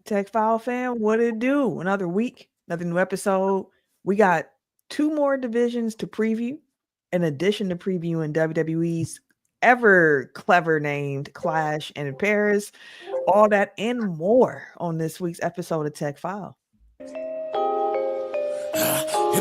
Tech File fam, what it do? Another week, another new episode. We got 2 more divisions to preview, in addition to previewing WWE's ever clever named Clash in Paris. All that and more on this week's episode of Tech File. Hit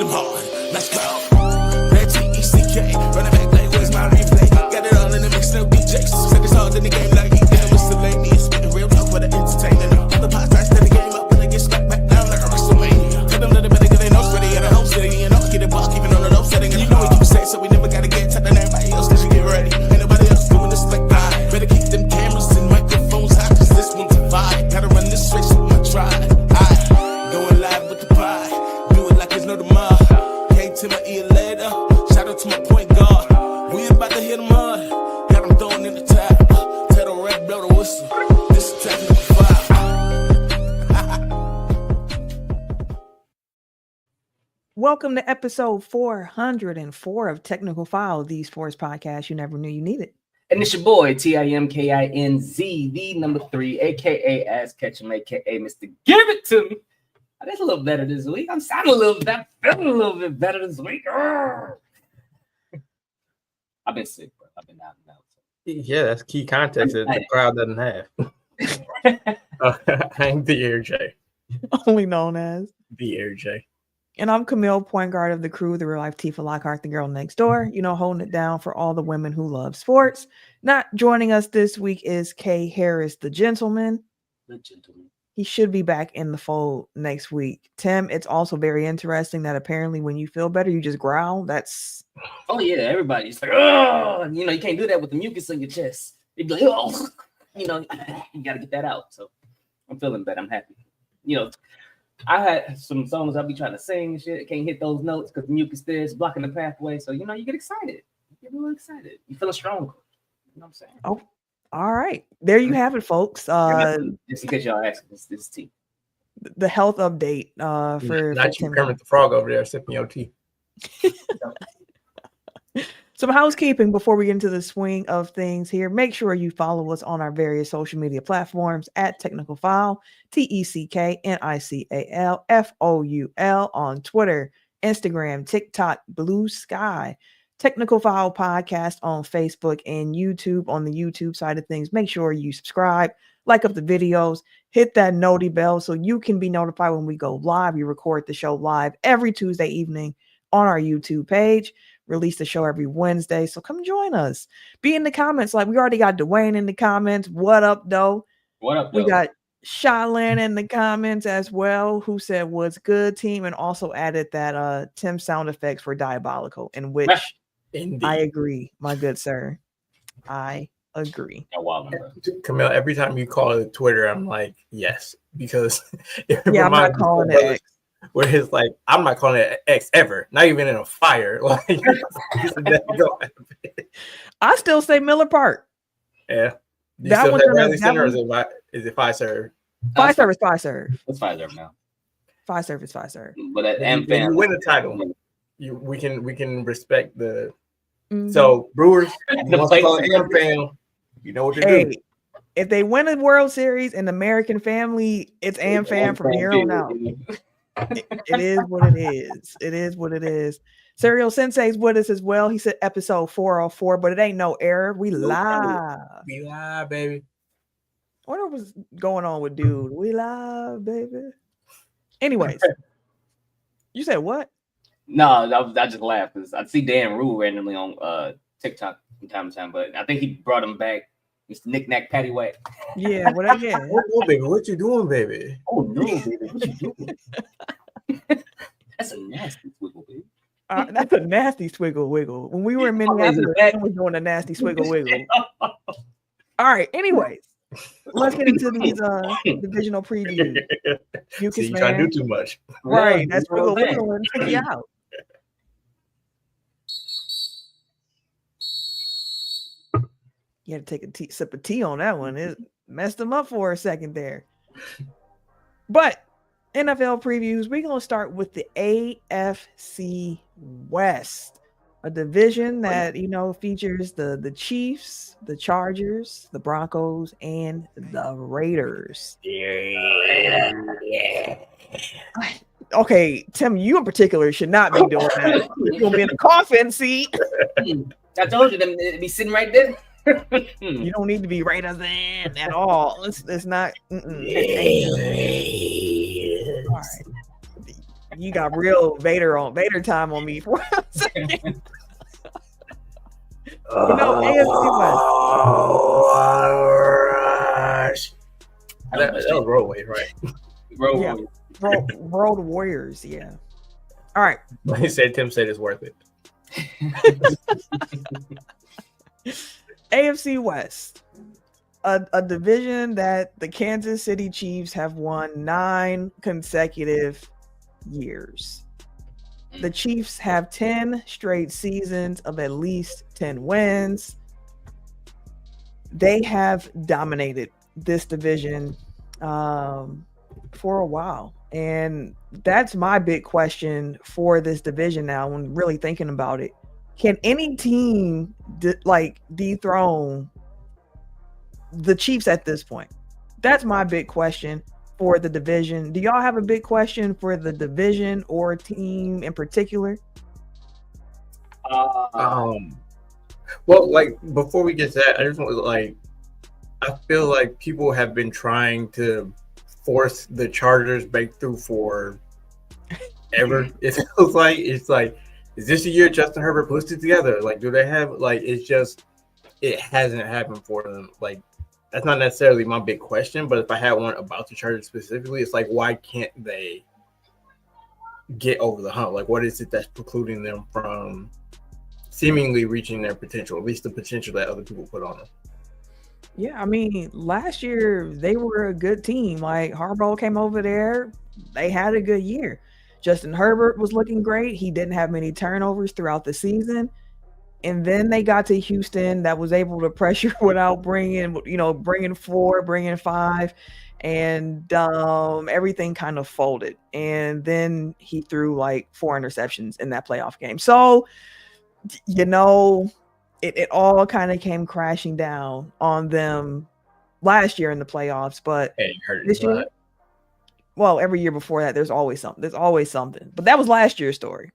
him hard, let's go. Red T-E-C-K, running back like where's my replay? Got it all in the mix, no DJs. Second song in the game like he did with Selene. Spitting real talk for the entertainment. The podcast that the game up and they get smacked back down like a WrestleMania. Tell them that the better get they know sweaty at a home city. You know, get it block even on the low setting. And you know we keep saying so we never gotta get tight than everybody else cause you get ready. Ain't nobody else doing this like I. Better keep them cameras and microphones hot cause this one's a vibe. Gotta run this race with my tribe. I going live with the pie. Do it like there's no tomorrow. Came to my ear later. Shout out to my point guard. We about to hit them hard. Got them throwing in the tap. Tell the red blow the whistle. This is technical file. Welcome to episode 404 of Technical File, the sports podcast you never knew you needed. And it's your boy, Timkinz, the number 3, a.k.a. Ass Ketchum, a.k.a. Mr. Give It To Me. That's a little better this week. I'm sounding a little better, feeling a little bit better this week. I've been sick, bro. I've been out and out. Yeah, that's key context that the crowd doesn't have. I'm the Air J. Only known as The Air J. And I'm Camille, point guard of the crew, the real life Tifa Lockhart, the girl next door, holding it down for all the women who love sports. Not joining us this week is Kay Harris, the gentleman. The gentleman. He should be back in the fold next week. Tim, it's also very interesting that apparently when you feel better, you just growl. That's... Oh, yeah, everybody's like, oh, you can't do that with the mucus in your chest. You'd be like, oh, you got to get that out. So I'm feeling better. I'm happy. I had some songs I'll be trying to sing and shit. Can't hit those notes because the mucus there is blocking the pathway. So, you get excited. You get a little excited. You feeling stronger. You know what I'm saying? Oh, all right. There you have it, folks. Just in case y'all asking, this tea. The health update for Not you, Kermit the Frog over there sipping your tea. Some housekeeping before we get into the swing of things here. Make sure you follow us on our various social media platforms at Technical File, TECKNICALFOUL on Twitter, Instagram, TikTok, Blue Sky, Technical File Podcast on Facebook and YouTube. On the YouTube side of things, make sure you subscribe, like up the videos, hit that noti bell so you can be notified when we go live. We record the show live every Tuesday evening on our YouTube page. Release the show every Wednesday, so come join us. Be in the comments. Like we already got Dwayne in the comments. What up, though? What up, though? We got Shylan in the comments as well, who said what's good, team, and also added that Tim sound effects were diabolical, in which I agree, my good sir. I agree. Camille, every time you call it Twitter, I'm like, yes, because I'm not calling it X. Where it's like, I'm not calling it X ever, not even in a fire. Like, I still say Miller Park. Yeah. That one Center, is it Fiserv? Fiserv is Fiserv. It's Fiserv now. Fiserv is Fiserv. But at when you win the title, we can respect the. Mm-hmm. So Brewers, you want to call it AmFam, you know what to do. If they win a World Series in the American family, it's AmFam from here on out. It is what it is. It is what it is. Serial Sensei's with us as well. He said episode 404, but it ain't no error. We live. We live, baby. I wonder what's going on with dude. We live, baby. Anyways, you said what? No, I just laughed because I see Dan Rule randomly on TikTok from time to time, but I think he brought him back. Mr. Knick-Knack Paddywhack. Yeah, what yeah. Oh, baby, what you doing, baby? Oh, no, baby, what you doing? That's a nasty swiggle, baby. That's a nasty swiggle wiggle. When we were in Minneapolis, I was doing a nasty swiggle wiggle. All right, anyways, let's get into these divisional previews. You trying to do too much. Right, that's wiggle wiggle and take you out. You had to take a sip of tea on that one. It messed them up for a second there. But NFL previews, we're going to start with the AFC West. A division that features the Chiefs, the Chargers, the Broncos, and the Raiders. Okay, Tim, you in particular should not be doing that. You're gonna be in a coffin seat. I told you them be sitting right there. You don't need to be Raiders in at all. It's not. All right. You got real Vader time on me for a second. AFC West. That was Roadway, right? Road Warriors, yeah. All right. Tim said it's worth it. AFC West, a division that the Kansas City Chiefs have won 9 consecutive years. The Chiefs have 10 straight seasons of at least 10 wins. They have dominated this division for a while. And that's my big question for this division now when really thinking about it. Can any team dethrone the Chiefs at this point? That's my big question for the division. Do y'all have a big question for the division or a team in particular? Well, before we get to that, I just want to I feel like people have been trying to force the Chargers breakthrough for ever. It feels like is this the year Justin Herbert puts it together? Do they have it hasn't happened for them. That's not necessarily my big question, but if I had one about the Chargers specifically, it's why can't they get over the hump? What is it that's precluding them from seemingly reaching their potential, at least the potential that other people put on them? Yeah, I mean, last year they were a good team. Harbaugh came over there, they had a good year. Justin Herbert was looking great. He didn't have many turnovers throughout the season. And then they got to Houston that was able to pressure without bringing 4, bringing 5, and everything kind of folded. And then he threw 4 interceptions in that playoff game. So, it all kind of came crashing down on them last year in the playoffs. But this year, well, every year before that, there's always something. But that was last year's story.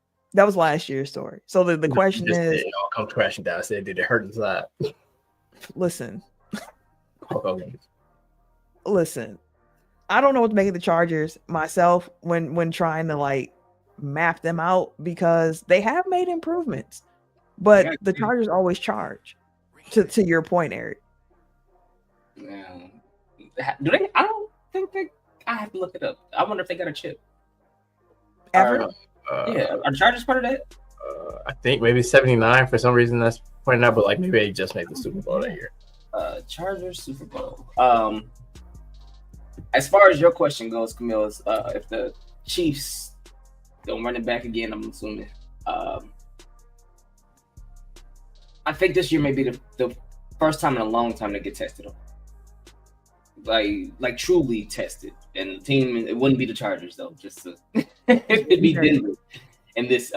So the question is, it all comes crashing down. I said, did it hurt inside? Listen, I don't know what to make of the Chargers myself when trying to map them out, because they have made improvements, but the Chargers always charge. To your point, Eric. Yeah. Do they? I don't think they. I have to look it up. I wonder if they got a chip. Ever? Are the Chargers part of that? I think maybe 79 for some reason that's pointing out, but maybe they just made the Super Bowl that year. Chargers Super Bowl. As far as your question goes, Camille, is if the Chiefs don't run it back again, I'm assuming. I think this year may be the first time in a long time to get tested on. Truly tested. And the team, it wouldn't be the Chargers though, just to it'd be Denver in this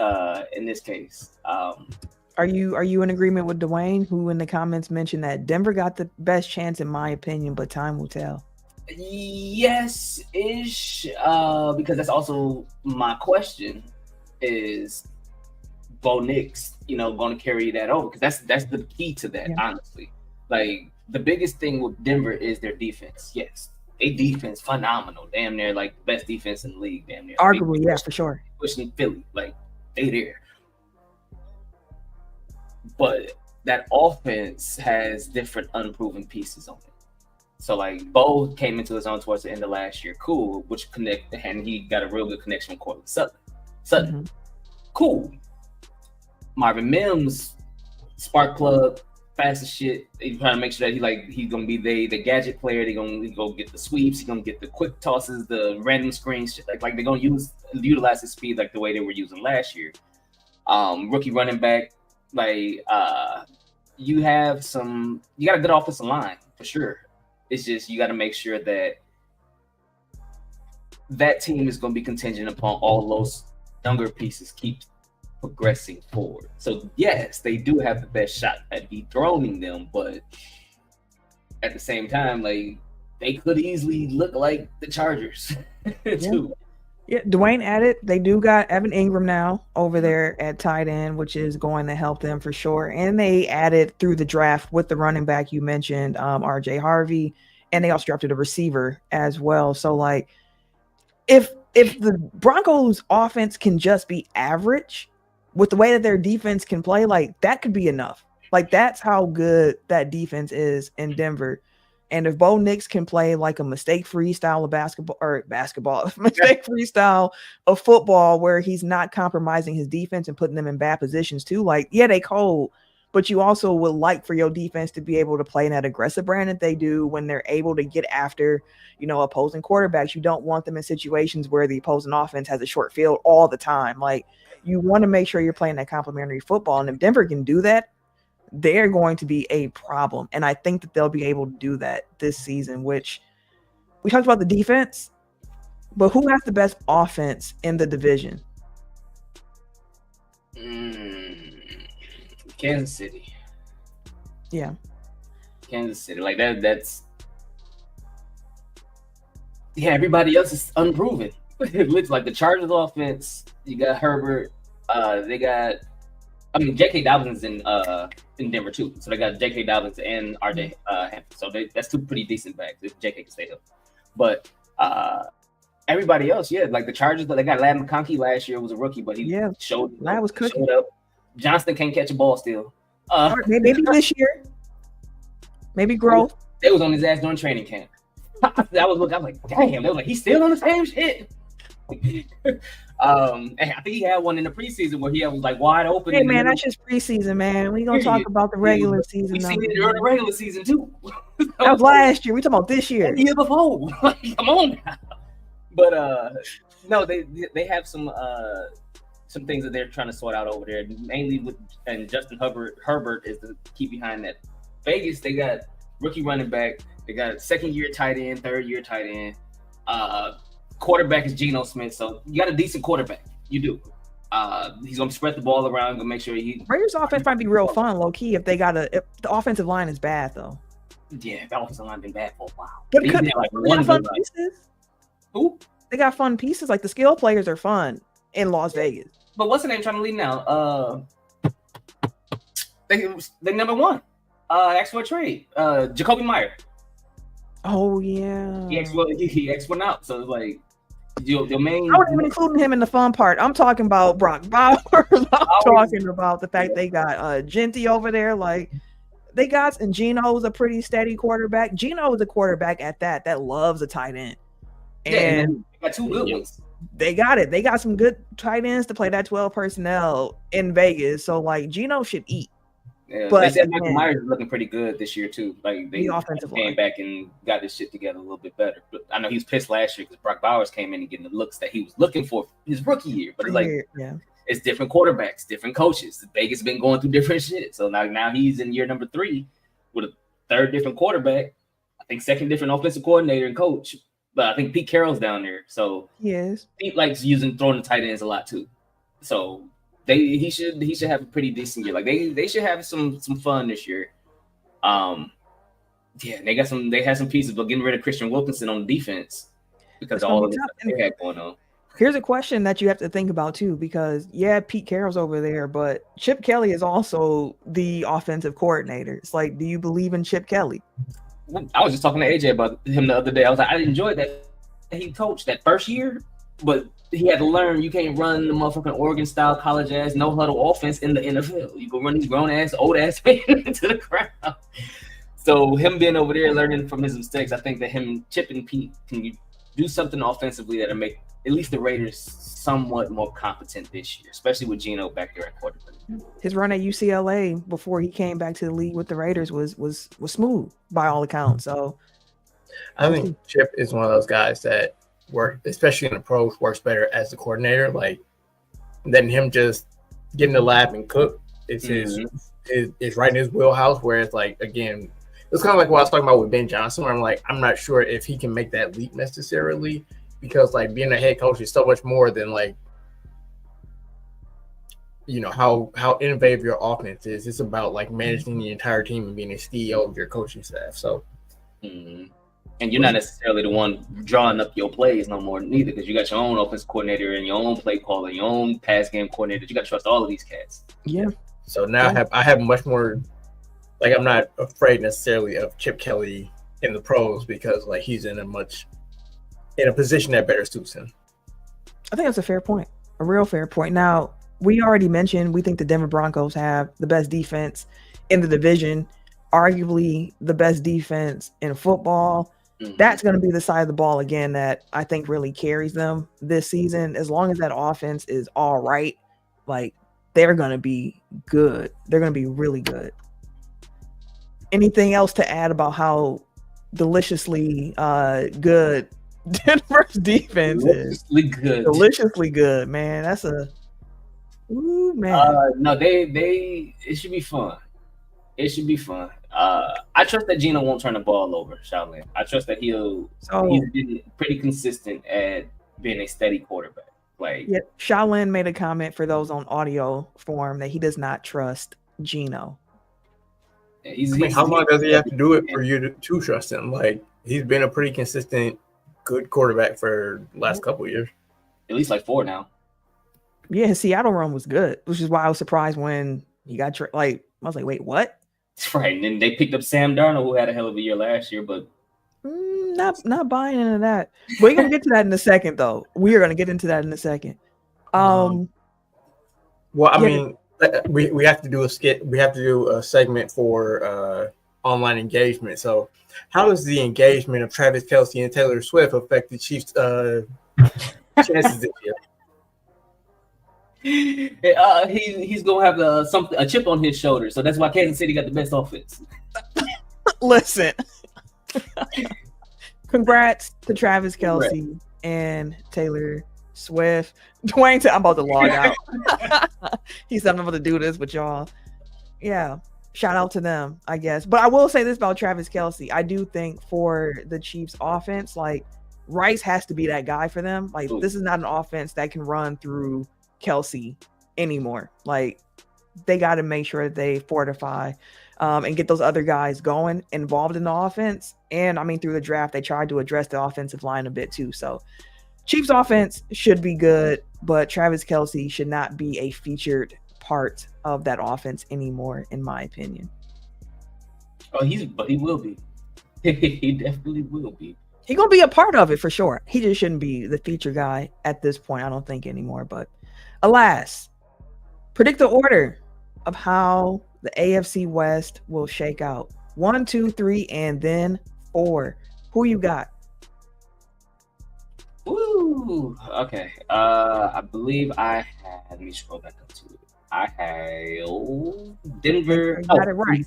case. Are you in agreement with Dwayne, who in the comments mentioned that Denver got the best chance in my opinion, but time will tell? Yes-ish, because that's also my question: is Bo Nix, going to carry that over? Because that's the key to that, honestly. The biggest thing with Denver is their defense. Yes, a defense phenomenal, damn near the best defense in the league, damn near. Arguably, yeah, for sure. Pushing Philly, they there. But that offense has different unproven pieces on it. So Bo came into his own towards the end of last year, cool, which and he got a real good connection with Cortland Sutton. Cool. Marvin Mims, spark plug, fast as shit. He's trying to make sure that he's gonna be the gadget player. They're gonna go get the sweeps. He's gonna get the quick tosses, the random screens. They're gonna utilize his speed the way they were using last year. Rookie running back, you got a good offensive line for sure. It's just you got to make sure that team is going to be contingent upon all those younger pieces keep progressing forward. So yes, they do have the best shot at dethroning them, but at the same time, like they could easily look like the Chargers too. Yeah, Dwayne added, they do got Evan Ingram now over there at tight end, which is going to help them for sure. And they added through the draft with the running back you mentioned, RJ Harvey, and they also drafted a receiver as well. So like if the Broncos offense can just be average with the way that their defense can play, like that could be enough. Like that's how good that defense is in Denver. And if Bo Nix can play like a mistake-free style of mistake-free style of football where he's not compromising his defense and putting them in bad positions too, like, yeah, they cold, but you also would like for your defense to be able to play in that aggressive brand that they do when they're able to get after, opposing quarterbacks. You don't want them in situations where the opposing offense has a short field all the time. Like, you want to make sure you're playing that complementary football. And if Denver can do that, they're going to be a problem. And I think that they'll be able to do that this season, which we talked about the defense, but who has the best offense in the division? Kansas City. Yeah. Kansas City. Like that's everybody else is unproven. It looks like the Chargers offense, you got Herbert, they got J.K. Dobbins in Denver too. So they got J.K. Dobbins and RJ Hampton. So that's two pretty decent backs if J.K. can stay up. But everybody else, like the Chargers, they got Ladd McConkey last year was a rookie, but he showed up. Johnston can't catch a ball still. Maybe this year. Maybe growth. They was on his ass during training camp. I was like, damn. They was like, he's still on the same shit. And I think he had one in the preseason where he was like wide open. Hey man, that's just preseason, man. We gonna talk about the regular season. We seen it during the regular season too. That was last year. We talking about this year. The year before. Like, come on now. But no, they have some things that they're trying to sort out over there. Mainly and Justin Herbert is the key behind that. Vegas, they got rookie running back. They got second-year tight end, third-year tight end. Quarterback is Geno Smith, so you got a decent quarterback. You do. He's gonna spread the ball around, gonna make sure Raiders offense might be real fun, low key. If the offensive line is bad though. Yeah, the offensive line been bad for a while. But they got fun pieces. Who? They got fun pieces. Like the skill players are fun in Las Vegas. But what's the name trying to lead now? They number one. Asked for a trade. Jacoby Meyer. Oh yeah. He asked one out. So it's like your main. I wasn't even including him in the fun part. I'm talking about Brock Bowers. I'm talking about the fact they got Genty over there. Like they got, and Geno's a pretty steady quarterback. Geno is a quarterback at that loves a tight end. And they got two good ones. They got it. They got some good tight ends to play that 12 personnel in Vegas. So like Geno should eat. Yeah, but they said Michael Myers is looking pretty good this year too. Like they came back and got this shit together a little bit better. But I know he was pissed last year because Brock Bowers came in and getting the looks that he was looking for his rookie year. But it's different quarterbacks, different coaches. Vegas been going through different shit. So now he's in year number 3 with a third different quarterback. I think second different offensive coordinator and coach. But I think Pete Carroll's down there. So yes, Pete likes throwing the tight ends a lot too. So he should have a pretty decent year. Like they should have some fun this year. They had some pieces, but getting rid of Christian Wilkinson on defense because of all of the stuff they had going on. Here's a question that you have to think about too, because Pete Carroll's over there, but Chip Kelly is also the offensive coordinator. It's like, do you believe in Chip Kelly? I was just talking to AJ about him the other day. I was like, I enjoyed that he coached that first year, but he had to learn you can't run the motherfucking Oregon style college ass no huddle offense in the NFL. You go run these grown ass old ass men into the crowd. So him being over there learning from his mistakes, I think that him, Chip and Pete can do something offensively that'll make at least the Raiders somewhat more competent this year, especially with Geno back there at quarterback. His run at UCLA before he came back to the league with the Raiders was smooth by all accounts. So I think Chip is one of those guys that work, especially in the pros, works better as the coordinator. Like than him just get in the lab and cook. It's it's right in his wheelhouse. Where it's like, again, it's kind of like what I was talking about with Ben Johnson, where I'm like, I'm not sure if he can make that leap necessarily, because like being a head coach is so much more than like how innovative your offense is. It's about like managing the entire team and being a CEO of your coaching staff. So, and you're not necessarily the one drawing up your plays no more neither, because you got your own offense coordinator and your own play caller, your own pass game coordinator. You got to trust all of these cats. Yeah. So now I have much more. Like, I'm not afraid necessarily of Chip Kelly in the pros because like he's in a position that better suits him. I think that's a fair point, a real fair point. Now, we already mentioned we think the Denver Broncos have the best defense in the division, arguably the best defense in football. That's going to be the side of the ball again that I think really carries them this season. As long as that offense is all right, like they're going to be good. They're going to be really good. Anything else to add about how deliciously good Denver's defense is? Deliciously good, man. That's a man. No, it should be fun. It should be fun. I trust that Gino won't turn the ball over, Shaolin. I trust that he's been pretty consistent at being a steady quarterback. Like, yeah, Shaolin made a comment for those on audio form that he does not trust Gino. How long does he have to do it for you to trust him? Like, he's been a pretty consistent, good quarterback for the last couple of years. At least like 4 now. Yeah, his Seattle run was good, which is why I was surprised when he got I was like, wait, what? Right, and then they picked up Sam Darnold, who had a hell of a year last year, but not buying into that. We're gonna get to that in a second, though. We are gonna get into that in a second. Well, I mean, we have to do a skit. We have to do a segment for online engagement. So, how does the engagement of Travis Kelce and Taylor Swift affect the Chiefs' chances this year? He's gonna have a chip on his shoulder, so that's why Kansas City got the best offense. Listen, congrats to Travis Kelce and Taylor Swift. Dwayne said, "I'm about to log out." He said, "I'm about to do this with y'all." Yeah, shout out to them, I guess. But I will say this about Travis Kelce: I do think for the Chiefs' offense, like Rice has to be that guy for them. Like, this is not an offense that can run through Kelce anymore. Like, they got to make sure that they fortify and get those other guys going, involved in the offense. And I mean, through the draft, they tried to address the offensive line a bit too. So Chiefs offense should be good, but Travis Kelce should not be a featured part of that offense anymore, in my opinion. But he will be. He definitely will be. He's gonna be a part of it for sure. He just shouldn't be the feature guy at this point, I don't think, anymore. But alas, predict the order of how the AFC West will shake out. 1, 2, 3, and then 4. Who you got? Ooh, okay. I believe I had. Let me scroll back up to it. I have Denver. You got it right.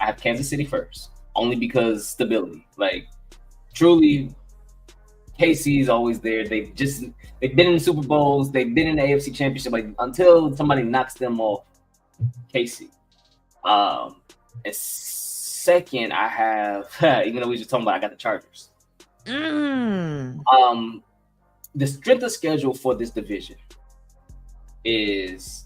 I have Kansas City first, only because stability. Like, truly, KC's always there. They've been in the Super Bowls. They've been in the AFC Championship. Like, until somebody knocks them off, KC. And second, I have even though we were just talking about, I got the Chargers. The strength of schedule for this division is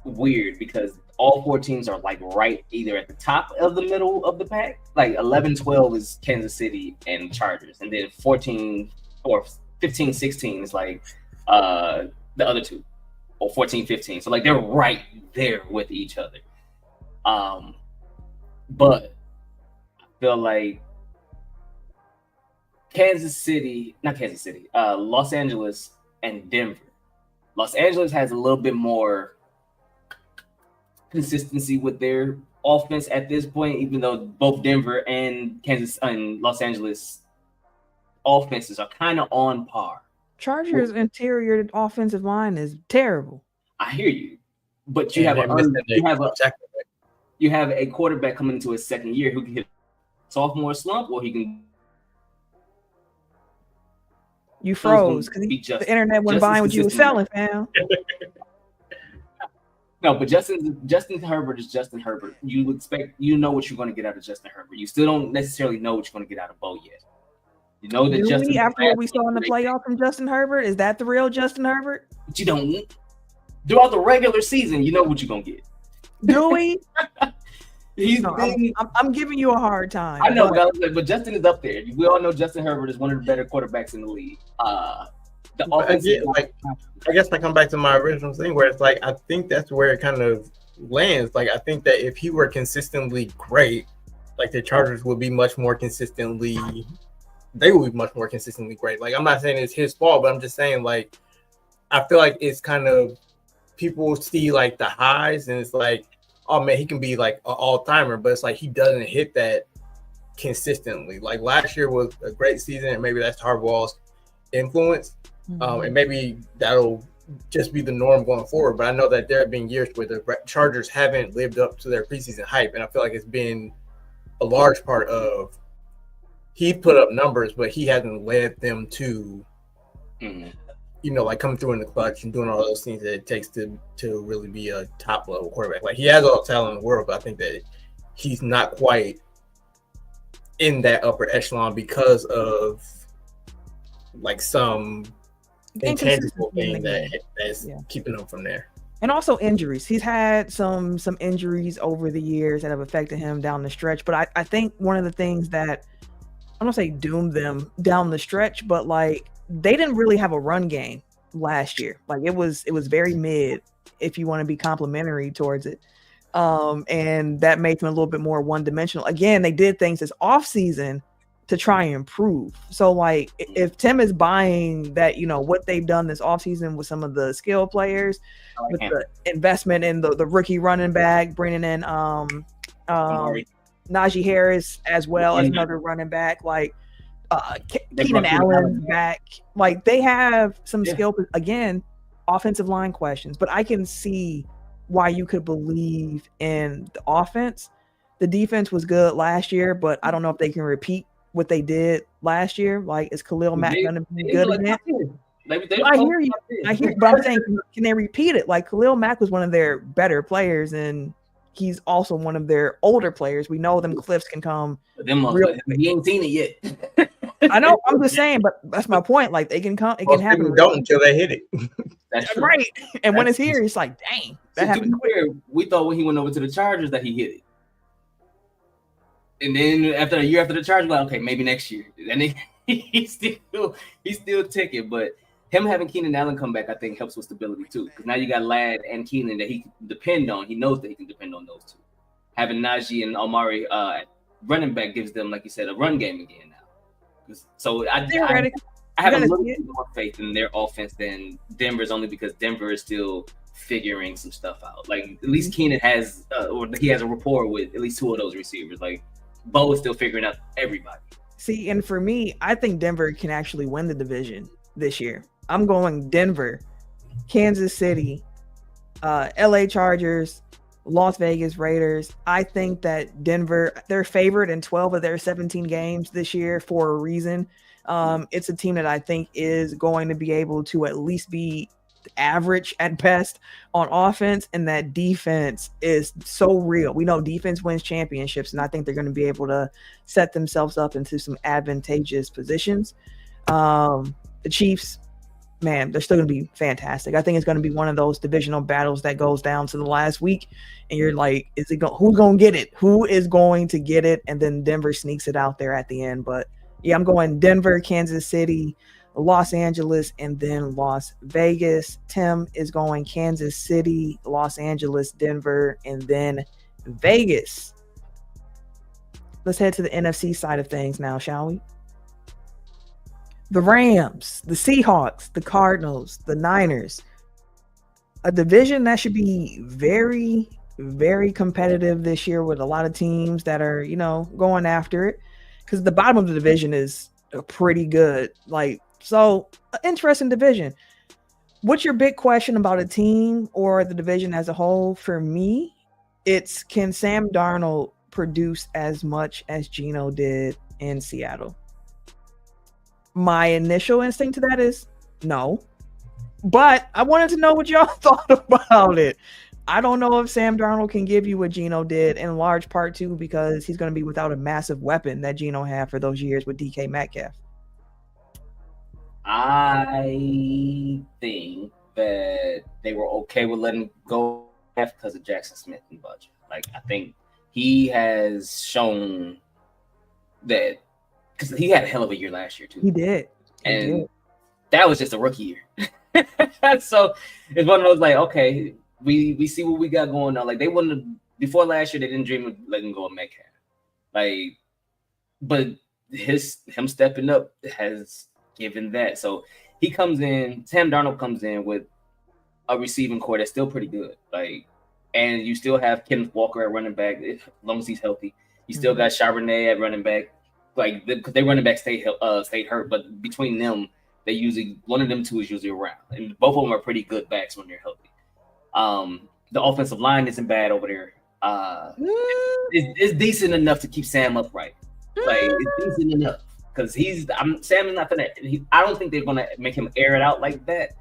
weird because all 4 teams are like right either at the top of the middle of the pack. Like 11-12 is Kansas City and Chargers, and then 14 or 15-16 is like the other two, or 14-15. So like they're right there with each other. But I feel like Los Angeles and Denver. Los Angeles has a little bit more consistency with their offense at this point, even though both Denver and Kansas and Los Angeles offenses are kind of on par. Chargers' interior offensive line is terrible. I hear you, but you have a quarterback coming into his second year who can hit a sophomore slump, or he can. You froze because the internet went by what you were selling, fam. No, but Justin Herbert is Justin Herbert. You know what you're going to get out of Justin Herbert. You still don't necessarily know what you're going to get out of Bo yet. You know that after what we saw in the playoff from Justin Herbert, is that the real Justin Herbert? But you don't. throughout the regular season, you know what you're gonna get. Do we? He's I'm giving you a hard time. I know, but Justin is up there. We all know Justin Herbert is one of the better quarterbacks in the league. The offense, I guess I come back to my original thing where it's like I think that's where it kind of lands. Like I think that if he were consistently great, like the Chargers would be much more consistently. They would be much more consistently great. Like I'm not saying it's his fault, but I'm just saying like I feel like it's kind of people see like the highs and it's like, oh man, he can be like an all-timer, but it's like he doesn't hit that consistently. Like last year was a great season, and maybe that's Harbaugh's influence. And maybe that'll just be the norm going forward. But I know that there have been years where the Chargers haven't lived up to their preseason hype, and I feel like it's been a large part of he put up numbers, but he hasn't led them to, like coming through in the clutch and doing all those things that it takes to really be a top level quarterback. Like he has all the talent in the world, but I think that he's not quite in that upper echelon because of like some intangible thing that's keeping him from there. And also injuries. He's had some injuries over the years that have affected him down the stretch. But I think one of the things that I don't say doomed them down the stretch, but like they didn't really have a run game last year. Like it was very mid if you want to be complimentary towards it. And that made them a little bit more one-dimensional. Again, they did things this offseason to try and improve. So like if Tim is buying that, what they've done this offseason with some of the skill players, with the investment in the rookie running back, bringing in Najee Harris as well as another running back, like Keenan Allen back. Like they have some skill, again, offensive line questions, but I can see why you could believe in the offense. The defense was good last year, but I don't know if they can repeat what they did last year. Like, is Khalil Mack going to be good again? I hear you, but I'm saying, can they repeat it? Like, Khalil Mack was one of their better players, and he's also one of their older players. We know them cliffs can come. He ain't seen it yet. I know. I'm just saying, but that's my point. Like, they can come. It can happen. People don't until they hit it. That's true. Right. And when it's here, it's like, dang, that happened quick. We thought when he went over to the Chargers that he hit it. And then after a year after the Chargers, like, okay, maybe next year. And he's still ticking. But him having Keenan Allen come back, I think, helps with stability too. Because now you got Ladd and Keenan that he can depend on. He knows that he can depend on those two. Having Najee and Omari running back gives them, like you said, a run game again now. So I have a little bit more faith in their offense than Denver's, only because Denver is still figuring some stuff out. Like at least Keenan has, or he has a rapport with at least two of those receivers. Like Bo is still figuring out everybody. See, and for me, I think Denver can actually win the division this year. I'm going Denver, Kansas City, LA Chargers, Las Vegas Raiders. I think that Denver, they're favored in 12 of their 17 games this year for a reason. It's a team that I think is going to be able to at least be average at best on offense, and that defense is so real. We know defense wins championships, and I think they're going to be able to set themselves up into some advantageous positions. The Chiefs, man, they're still going to be fantastic. I think it's going to be one of those divisional battles that goes down to the last week, and you're like, who's going to get it? Who is going to get it? And then Denver sneaks it out there at the end. But yeah, I'm going Denver, Kansas City, Los Angeles, and then Las Vegas. Tim is going Kansas City, Los Angeles, Denver, and then Vegas. Let's head to the NFC side of things now, shall we? The Rams, the Seahawks, the Cardinals, the Niners. A division that should be very, very competitive this year with a lot of teams that are, going after it. Because the bottom of the division is pretty good. So, interesting division. What's your big question about a team or the division as a whole? For me, it's, can Sam Darnold produce as much as Geno did in Seattle? My initial instinct to that is no. But I wanted to know what y'all thought about it. I don't know if Sam Darnold can give you what Geno did, in large part too because he's going to be without a massive weapon that Geno had for those years with DK Metcalf. I think that they were okay with letting go because of Jackson Smith and budget. Like, I think he has shown that because he had a hell of a year last year too. He did. And that was just a rookie year. So it's one of those like, okay, we see what we got going on. Like, they wouldn't have, before last year, they didn't dream of letting go of Metcalf. Like, but him stepping up has given that. So he comes in, Sam Darnold comes in with a receiving core that's still pretty good. Like, and you still have Kenneth Walker at running back, as long as he's healthy. You still got Charbonnet at running back. Like, because they running back stayed hurt, but between them, they usually, one of them two is usually around, and both of them are pretty good backs when they're healthy. The offensive line isn't bad over there. It's decent enough to keep Sam upright. Like, it's decent enough because Sam is not gonna. I don't think they're gonna make him air it out like that.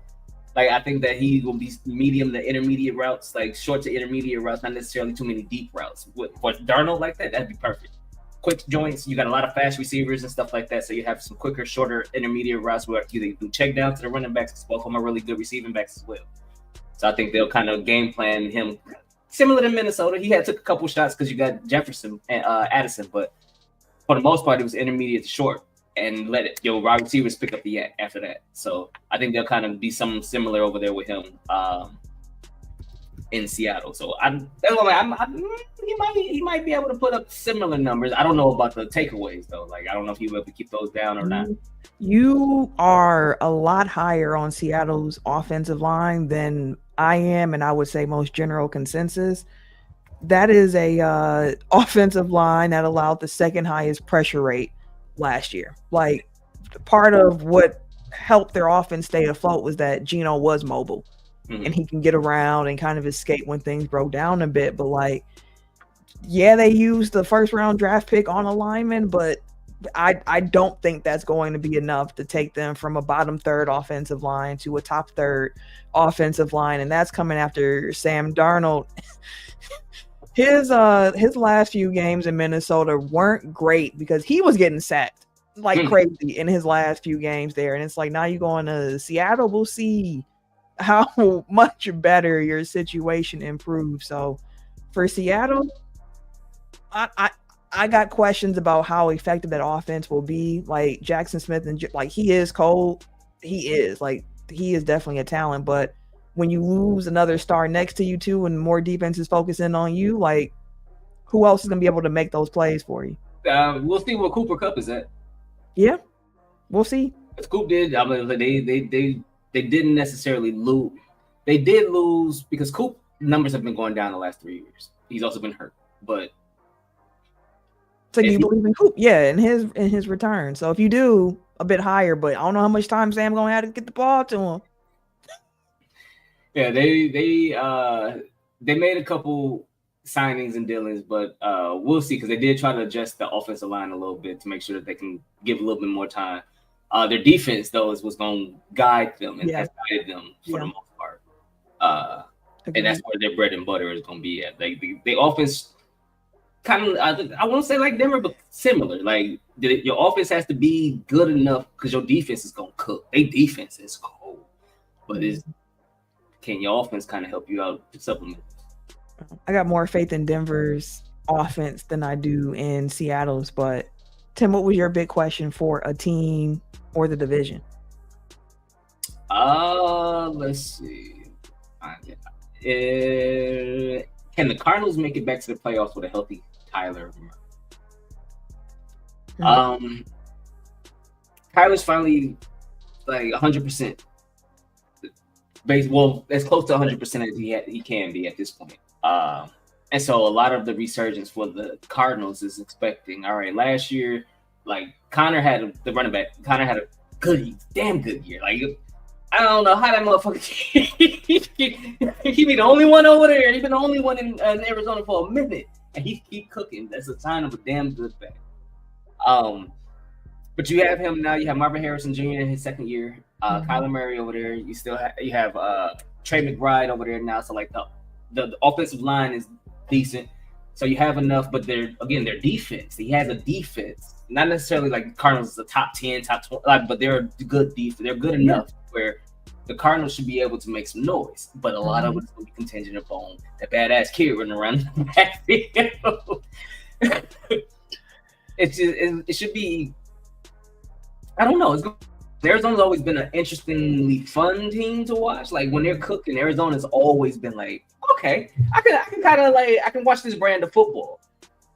Like, I think that he will be medium to intermediate routes, like short to intermediate routes, not necessarily too many deep routes. For Darnold like that, that'd be perfect. Quick joints, you got a lot of fast receivers and stuff like that, so you have some quicker, shorter, intermediate routes where you do check down to the running backs, because both of them are really good receiving backs as well. So I think they'll kind of game plan him similar to Minnesota. He took a couple shots because you got Jefferson and Addison, but for the most part, it was intermediate to short, and let it your wide receivers pick up the yak after that. So I think they'll kind of be something similar over there with him in Seattle. So he might be able to put up similar numbers. I don't know about the takeaways though. Like, I don't know if he will be able to keep those down or not. You are a lot higher on Seattle's offensive line than I am, and I would say most general consensus. That is a offensive line that allowed the second highest pressure rate last year. Like, part of what helped their offense stay afloat was that Geno was mobile. And he can get around and kind of escape when things broke down a bit. But, like, yeah, they used the first round draft pick on a lineman, but I don't think that's going to be enough to take them from a bottom third offensive line to a top third offensive line. And that's coming after Sam Darnold. His last few games in Minnesota weren't great because he was getting sacked like crazy in his last few games there. And it's like, now you're going to Seattle, we'll see how much better your situation improves. So for Seattle, I got questions about how effective that offense will be. Like, Jackson Smith, and like, he is cold. He is definitely a talent. But when you lose another star next to you too, and more defense is focusing on you, like, who else is gonna be able to make those plays for you? We'll see what Cooper Kupp is at. Yeah, we'll see. Coop did. I mean, they didn't necessarily lose. They did lose because Coop numbers have been going down the last 3 years. He's also been hurt, but. So you believe in Coop? Yeah, in his return. So if you do, a bit higher, but I don't know how much time Sam gonna have to get the ball to him. Yeah, they made a couple signings and dealings, but we'll see, because they did try to adjust the offensive line a little bit to make sure that they can give a little bit more time. Their defense, though, is what's going to guide them and has guided them for the most part. And that's where their bread and butter is going to be at. Like the offense, kind of, I won't say like Denver, but similar. Like your offense has to be good enough because your defense is going to cook. Their defense is cold, but can your offense kind of help you out to supplement? I got more faith in Denver's offense than I do in Seattle's. But Tim, what was your big question for a team or the division? Let's see. Can the Cardinals make it back to the playoffs with a healthy Kyler Murray? Kyler's finally like 100%. Well, as close to 100% as he can be at this point. And so a lot of the resurgence for the Cardinals is expecting, all right, last year, like Connor had the running back. Connor had a damn good year. Like, I don't know how that motherfucker he be the only one over there. He's been the only one in Arizona for a minute, and he keep cooking. That's a sign of a damn good back. But you have him now. You have Marvin Harrison Jr. in his second year. Kyler Murray over there. You still have Trey McBride over there now. So like the offensive line is decent. So you have enough, but their defense. He has a defense. Not necessarily like Cardinals is a top 10, top 20, but they're a good defense. They're good enough where the Cardinals should be able to make some noise, but a lot of it is going to be contingent upon that badass kid running around the backfield. It should be. I don't know. Arizona's always been an interestingly fun team to watch. Like when they're cooking, Arizona's always been like, okay, I can kind of like I can watch this brand of football.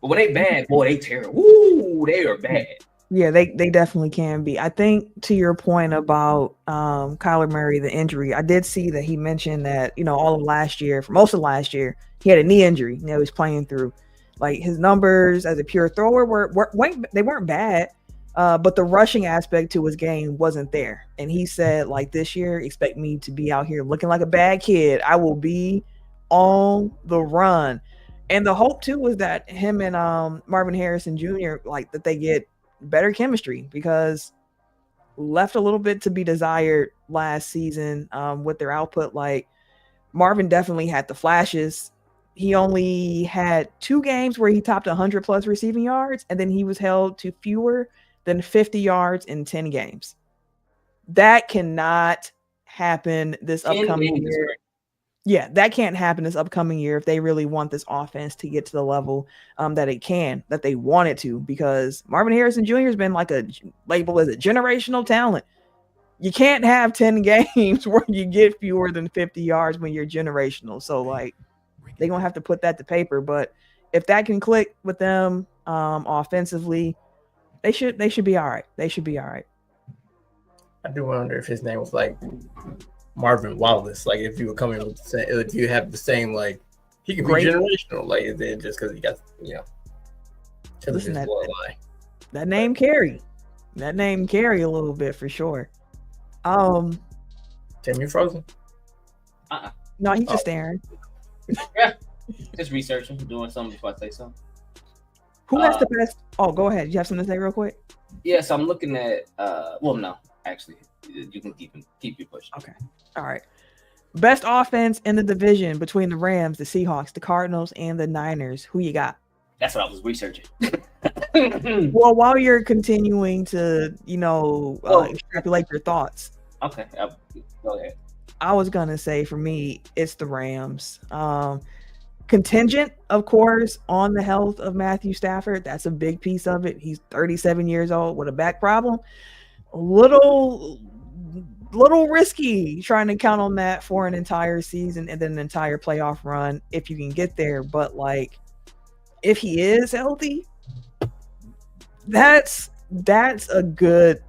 But when they bad, boy, they terrible. Ooh, they are bad. Yeah, they definitely can be. I think to your point about Kyler Murray, the injury, I did see that he mentioned that, all of last year, for most of last year, he had a knee injury. He was playing through. Like his numbers as a pure thrower weren't bad. But the rushing aspect to his game wasn't there. And he said, like, this year, expect me to be out here looking like a bad kid. I will be on the run. And the hope, too, was that him and Marvin Harrison Jr., like, that they get better chemistry because left a little bit to be desired last season with their output. Like, Marvin definitely had the flashes. He only had 2 games where he topped 100-plus receiving yards, and then he was held to fewer than 50 yards in 10 games. That cannot happen this upcoming year. Yeah, that can't happen this upcoming year if they really want this offense to get to the level that they want it to, because Marvin Harrison Jr. has been like a label as a generational talent. You can't have 10 games where you get fewer than 50 yards when you're generational. So, like, they're going to have to put that to paper. But if that can click with them offensively, They should be all right. They should be all right. I do wonder if his name was like Marvin Wallace. Like if you were coming with the same, if you have the same, like he could be generational. Like is it just because he got Listen, that name carry. That name carry a little bit for sure. Tim, you frozen? No, he's just staring. Yeah, just researching, doing something before I say something. Who has the best? Oh, go ahead. You have something to say real quick? Yes, I'm looking at. Well, no, actually, you can keep your push. Okay, all right. Best offense in the division between the Rams, the Seahawks, the Cardinals, and the Niners. Who you got? That's what I was researching. Well, while you're continuing to, extrapolate your thoughts. Okay, go ahead. I was gonna say for me, it's the Rams. Contingent, of course, on the health of Matthew Stafford. That's a big piece of it. He's 37 years old with a back problem. A little risky trying to count on that for an entire season and then an entire playoff run if you can get there. But like, if he is healthy, that's a good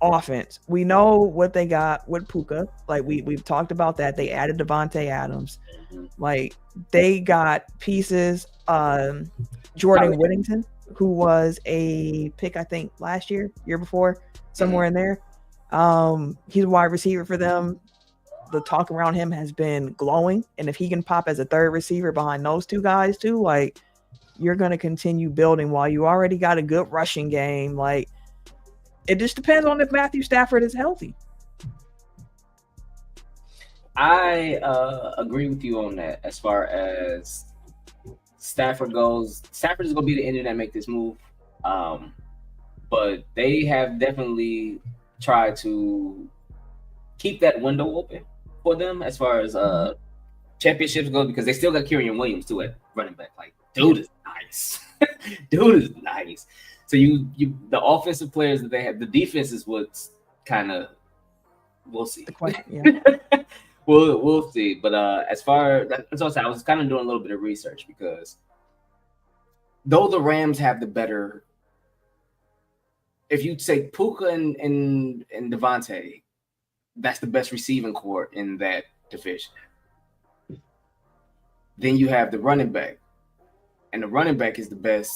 offense. We know what they got with Puka. Like we've talked about that. They added Devontae Adams. Like they got pieces. Jordan Whittington, who was a pick, I think year before, somewhere in there. He's a wide receiver for them. The talk around him has been glowing. And if he can pop as a third receiver behind those two guys too, like you're going to continue building while you already got a good rushing game. Like it just depends on if Matthew Stafford is healthy. I agree with you on that. As far as Stafford goes, Stafford is going to be the engine that make this move. But they have definitely tried to keep that window open for them as far as championships go, because they still got Kyren Williams too at running back. Like, dude is nice. Dude is nice. So you the offensive players that they have, the defense is what's kind of we'll see. The question, yeah. We'll see. But as far that's what I was kind of doing a little bit of research, because though the Rams have the better, if you say Puka and Devontae, that's the best receiving core in that division. Then you have the running back, and the running back is the best.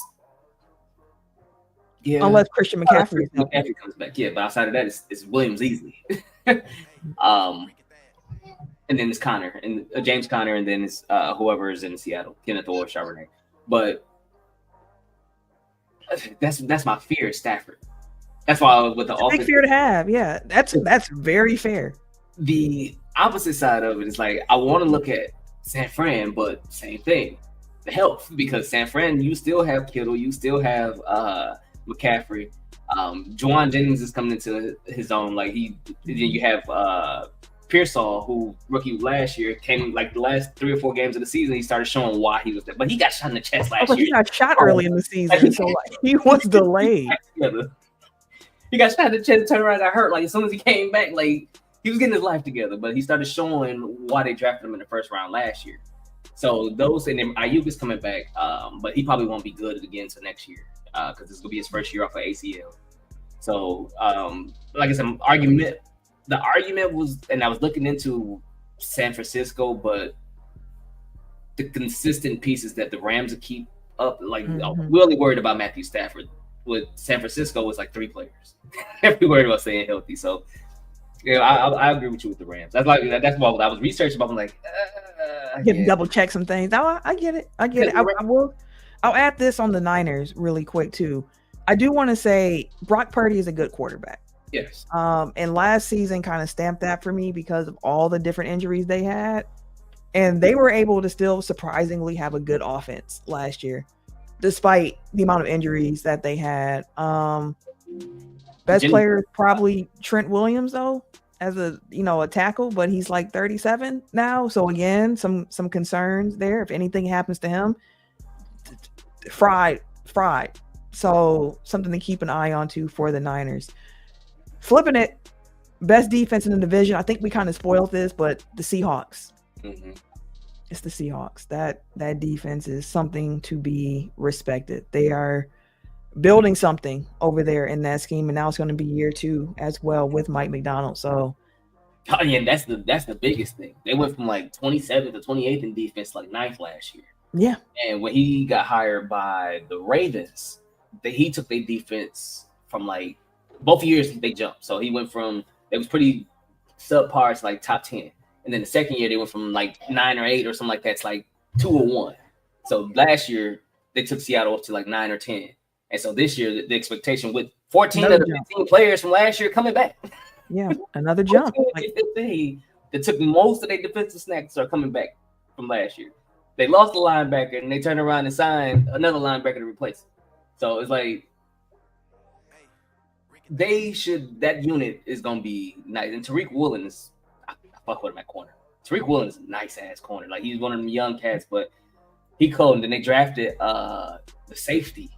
Yeah, unless Christian McCaffrey comes back. Yeah, but outside of that, it's Williams easily. And then it's Connor and James Conner, and then it's whoever is in Seattle, Kenneth or Charbonnet. But that's my fear, Stafford. That's why I was with the offense. Big fear to have, yeah. That's very fair. The opposite side of it is like I want to look at San Fran, but same thing, the health, because San Fran, you still have Kittle, you still have McCaffrey. Juwan Jennings is coming into his own. Like then you have Pearsall, who rookie last year, came like the last 3 or 4 games of the season. He started showing why he was there, but he got shot in the chest last year. He got shot early in the season, so like, he was delayed. He got shot in the chest, turned around, got hurt. Like as soon as he came back, like he was getting his life together. But he started showing why they drafted him in the first round last year. So those, and then Ayuk is coming back, but he probably won't be good again until next year because this is gonna be his first year off of ACL. So, like I said, the argument was, and I was looking into San Francisco, but the consistent pieces that the Rams will keep up, like we're only worried about Matthew Stafford. With San Francisco, was like 3 players. We're worried about staying healthy. So, I agree with you with the Rams. That's what I was researching about. I'm like, double check some things. I get it. I'll add this on the Niners really quick too. I do want to say Brock Purdy is a good quarterback. Yes. And last season kind of stamped that for me because of all the different injuries they had. And they were able to still surprisingly have a good offense last year, despite the amount of injuries that they had. Best player probably Trent Williams though, as a tackle, but he's like 37 now. So again, some concerns there. If anything happens to him, fried. So something to keep an eye on too for the Niners. Flipping it, best defense in the division. I think we kind of spoiled this, but the Seahawks. It's the Seahawks. That defense is something to be respected. They are building something over there in that scheme, and now it's going to be year 2 as well with Mike McDonald. So, that's the biggest thing. They went from like 27th to 28th in defense, like 9th last year. Yeah. And when he got hired by the Ravens, he took their defense from like both years they jumped. So he went from it was pretty subpar to like top 10. And then the second year they went from like 9 or 8 or something like that to like 2 or 1. So last year they took Seattle up to like 9 or 10. And so this year the expectation with 14 of the 15 players from last year coming back. Yeah, another jump. They took most of their defensive snacks are coming back from last year. They lost the linebacker and they turned around and signed another linebacker to replace him. So it's like that unit is gonna be nice. And Tariq Woolen is I fuck with him at corner. Tariq Woolen is a nice ass corner. Like he's one of them young cats, but he cold. And then they drafted the safety.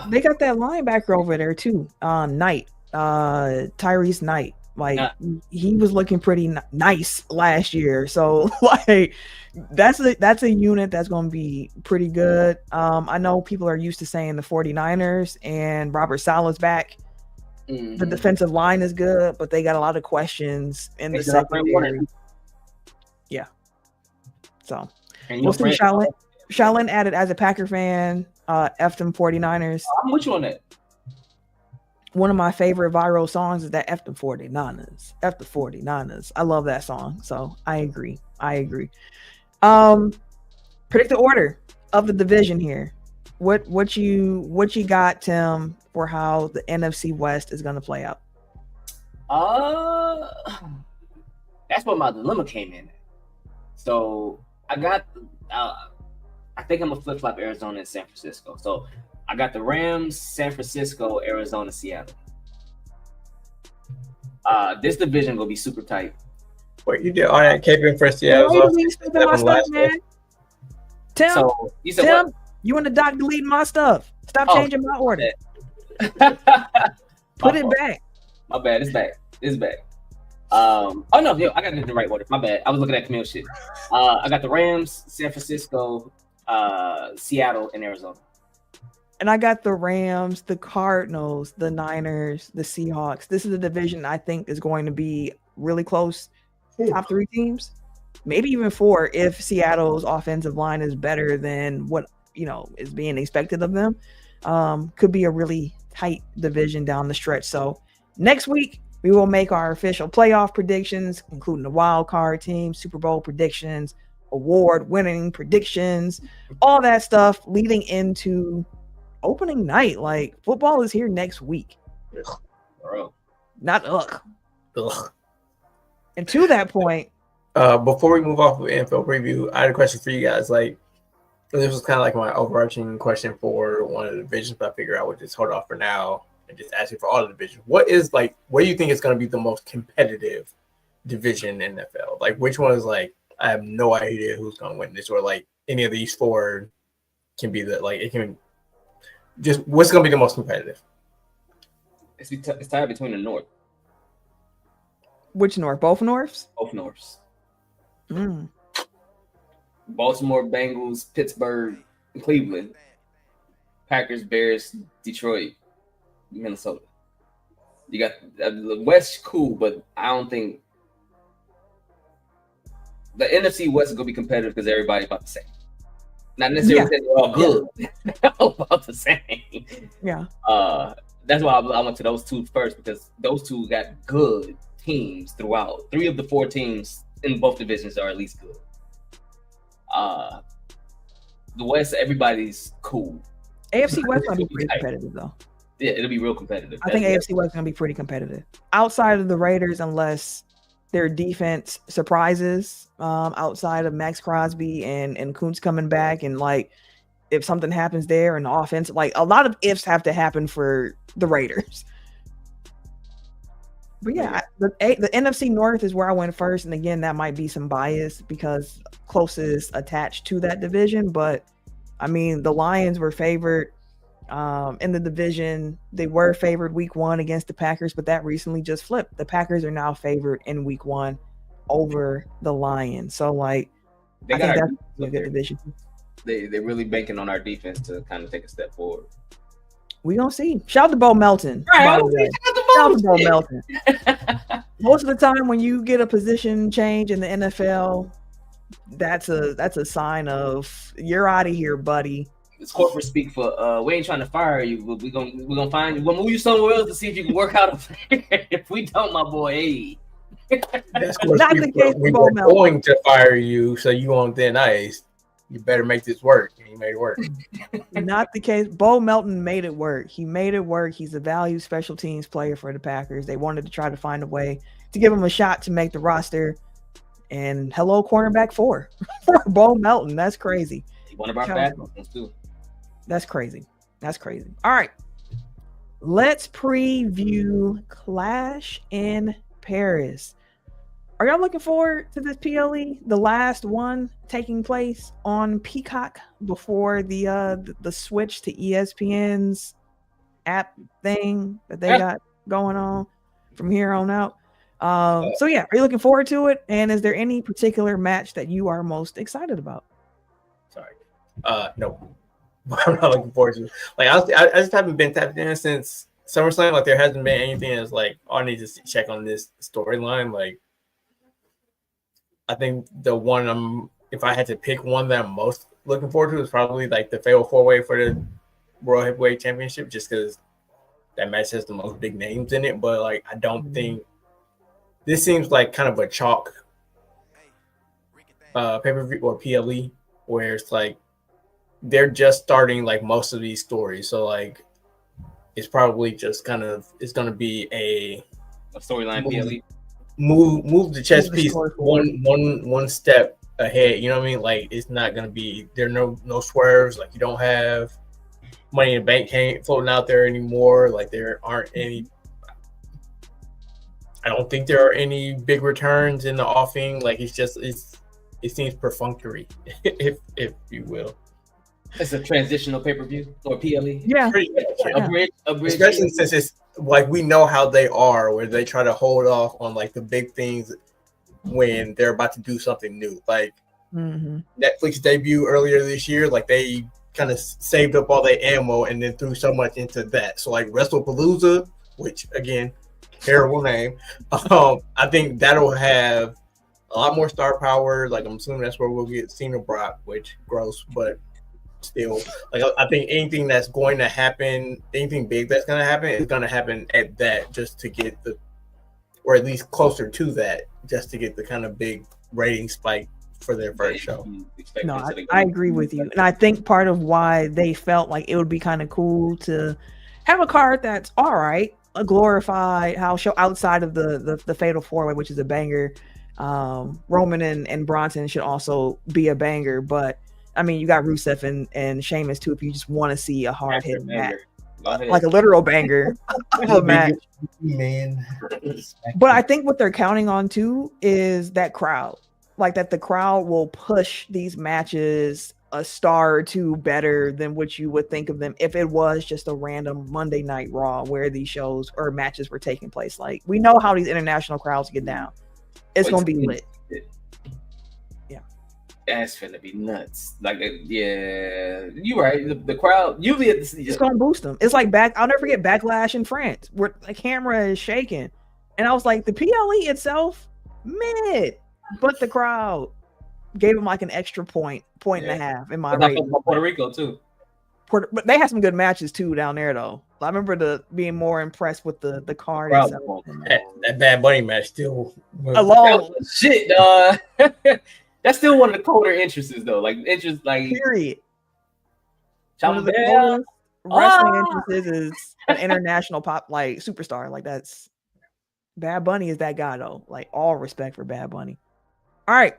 They got that linebacker over there too. Knight, Tyrese Knight. Like he was looking pretty nice last year. So like that's a unit that's going to be pretty good. I know people are used to saying the 49ers and Robert Saleh's back. The defensive line is good, but they got a lot of questions in the secondary. Yeah. So we'll see. Shaolin added as a Packer fan, F them 49ers. I'm with you on that. One of my favorite viral songs is that F the 49ers. F the 49ers. I love that song. So I agree. Predict the order of the division here. What you got, Tim, for how the NFC West is gonna play out? That's where my dilemma came in. So I got I think I'm gonna flip-flop Arizona and San Francisco. So I got the Rams, San Francisco, Arizona, Seattle. This division gonna be super tight. Wait, you did all that caping for Seattle? Tim, so you said Tim, what? You in the doc deleting my stuff. Stop changing my order. Put it back. My bad. It's back. Oh no, I got it in the right order. My bad. I was looking at Camille shit. I got the Rams, San Francisco, Seattle, and Arizona. And I got the Rams, the Cardinals, the Niners, the Seahawks. This is a division I think is going to be really close. Top 3 teams, maybe even 4 if Seattle's offensive line is better than what is being expected of them. Could be a really tight division down the stretch. So next week we will make our official playoff predictions, including the wild card team, Super Bowl predictions, award-winning predictions, all that stuff leading into opening night. Like football is here next week. Bro. Not ugh. And to that point, before we move off of NFL preview, I had a question for you guys. Like, this was kind of like my overarching question for one of the divisions, but I figured I would just hold off for now and just ask you for all the divisions. What do you think is going to be the most competitive division in NFL? Like, which one is like, I have no idea who's going to win this, or like any of these four can be the, like, it can just, what's going to be the most competitive? It's tied between the North. Which North? Both Norths? Both Norths. Mm. Baltimore, Bengals, Pittsburgh, Cleveland, Packers, Bears, Detroit, Minnesota. You got the West, cool, but I don't think the NFC West is gonna be competitive because everybody's about the same. Not necessarily that they're all good, about the same. Yeah. That's why I went to those two first, because those two got good teams throughout. 3 of the 4 teams in both divisions are at least good. The West, everybody's cool. AFC West gonna be pretty competitive though. Yeah, it'll be real competitive. I think AFC West is gonna be pretty competitive. Outside of the Raiders, unless their defense surprises, outside of Max Crosby and Kuntz coming back, and like if something happens there in the offense, like a lot of ifs have to happen for the Raiders. But yeah, the NFC North is where I went first, and again, that might be some bias because closest attached to that division. But I mean, the Lions were favored in the division. They were favored week 1 against the Packers, but that recently just flipped. The Packers are now favored in week 1 over the Lions. So like, I think that's a good division. They're really banking on our defense to kind of take a step forward. We gonna see. Shout out to Bo Melton. Right, Shout out to Bo Melton. Most of the time when you get a position change in the NFL, that's a sign of you're out of here, buddy. It's corporate speak for we ain't trying to fire you, but we're gonna find you. We'll move you somewhere else to see if you can work out. If we don't, my boy, hey. That's not the case. We were going to fire you, so you on thin ice. You better make this work. And he made it work. Not the case. Bo Melton made it work. He made it work. He's a value special teams player for the Packers. They wanted to try to find a way to give him a shot to make the roster. And hello, cornerback 4 for Bo Melton. That's crazy. One of our fast ones too. That's crazy. That's crazy. All right. Let's preview Clash in Paris. Are y'all looking forward to this PLE? The last one taking place on Peacock before the switch to ESPN's app thing that they got going on from here on out. So yeah, are you looking forward to it? And is there any particular match that you are most excited about? Sorry. No. I'm not looking forward to it. Like I just haven't been tapped in since SummerSlam. Like there hasn't been anything that's like, oh, I need to check on this storyline. Like I think the one if I had to pick one that I'm most looking forward to is probably like the Fatal 4-Way for the World Heavyweight Championship, just because that match has the most big names in it. But like I don't think this seems like kind of a chalk pay-per-view or PLE where it's like they're just starting like most of these stories. So like it's probably just kind of it's gonna be a storyline PLE. Move the chess piece one step ahead. You know what I mean? Like it's not gonna be there are no swerves. Like you don't have Money in the Bank floating out there anymore. Like there aren't any. I don't think there are any big returns in the offing. Like it seems perfunctory, if you will. It's a transitional pay-per-view or PLE. Yeah. A bridge. Especially since it's like we know how they are, where they try to hold off on like the big things when they're about to do something new. Like Netflix debut earlier this year, like they kind of saved up all their ammo and then threw so much into that. So like WrestlePalooza, which again, terrible name. I think that'll have a lot more star power. Like I'm assuming that's where we'll get Cena Brock, which gross, but still, like I think anything that's going to happen, anything big that's going to happen is going to happen at that, just to get or at least closer to that, just to get the kind of big rating spike for their first show. No, I agree with you, and I think part of why they felt like it would be kind of cool to have a card that's all right, a glorified house show outside of the Fatal 4-Way, which is a banger. Roman and Bronson should also be a banger, but I mean, you got Rusev and Sheamus too. If you just want to see a hard hitting match, like a literal banger of a match. Man. But I think what they're counting on too is that crowd, like that the crowd will push these matches a star or two better than what you would think of them if it was just a random Monday Night Raw where these shows or matches were taking place. Like we know how these international crowds get down. It's gonna be lit. Yeah, that's finna be nuts. Like, yeah, you're right. The crowd usually it's gonna boost them. It's like I'll never forget Backlash in France where the camera is shaking, and I was like, the PLE itself mid, but the crowd gave them like an extra point and a half in my rating. Puerto Rico too. But they had some good matches too down there though. I remember being more impressed with the card itself. That Bad Bunny match still alone. Shit, dog. That's still one of the colder entrances though. Like interest, like period. One of the coldest wrestling entrances is an international pop like superstar. Like that's Bad Bunny is that guy though. Like all respect for Bad Bunny. All right.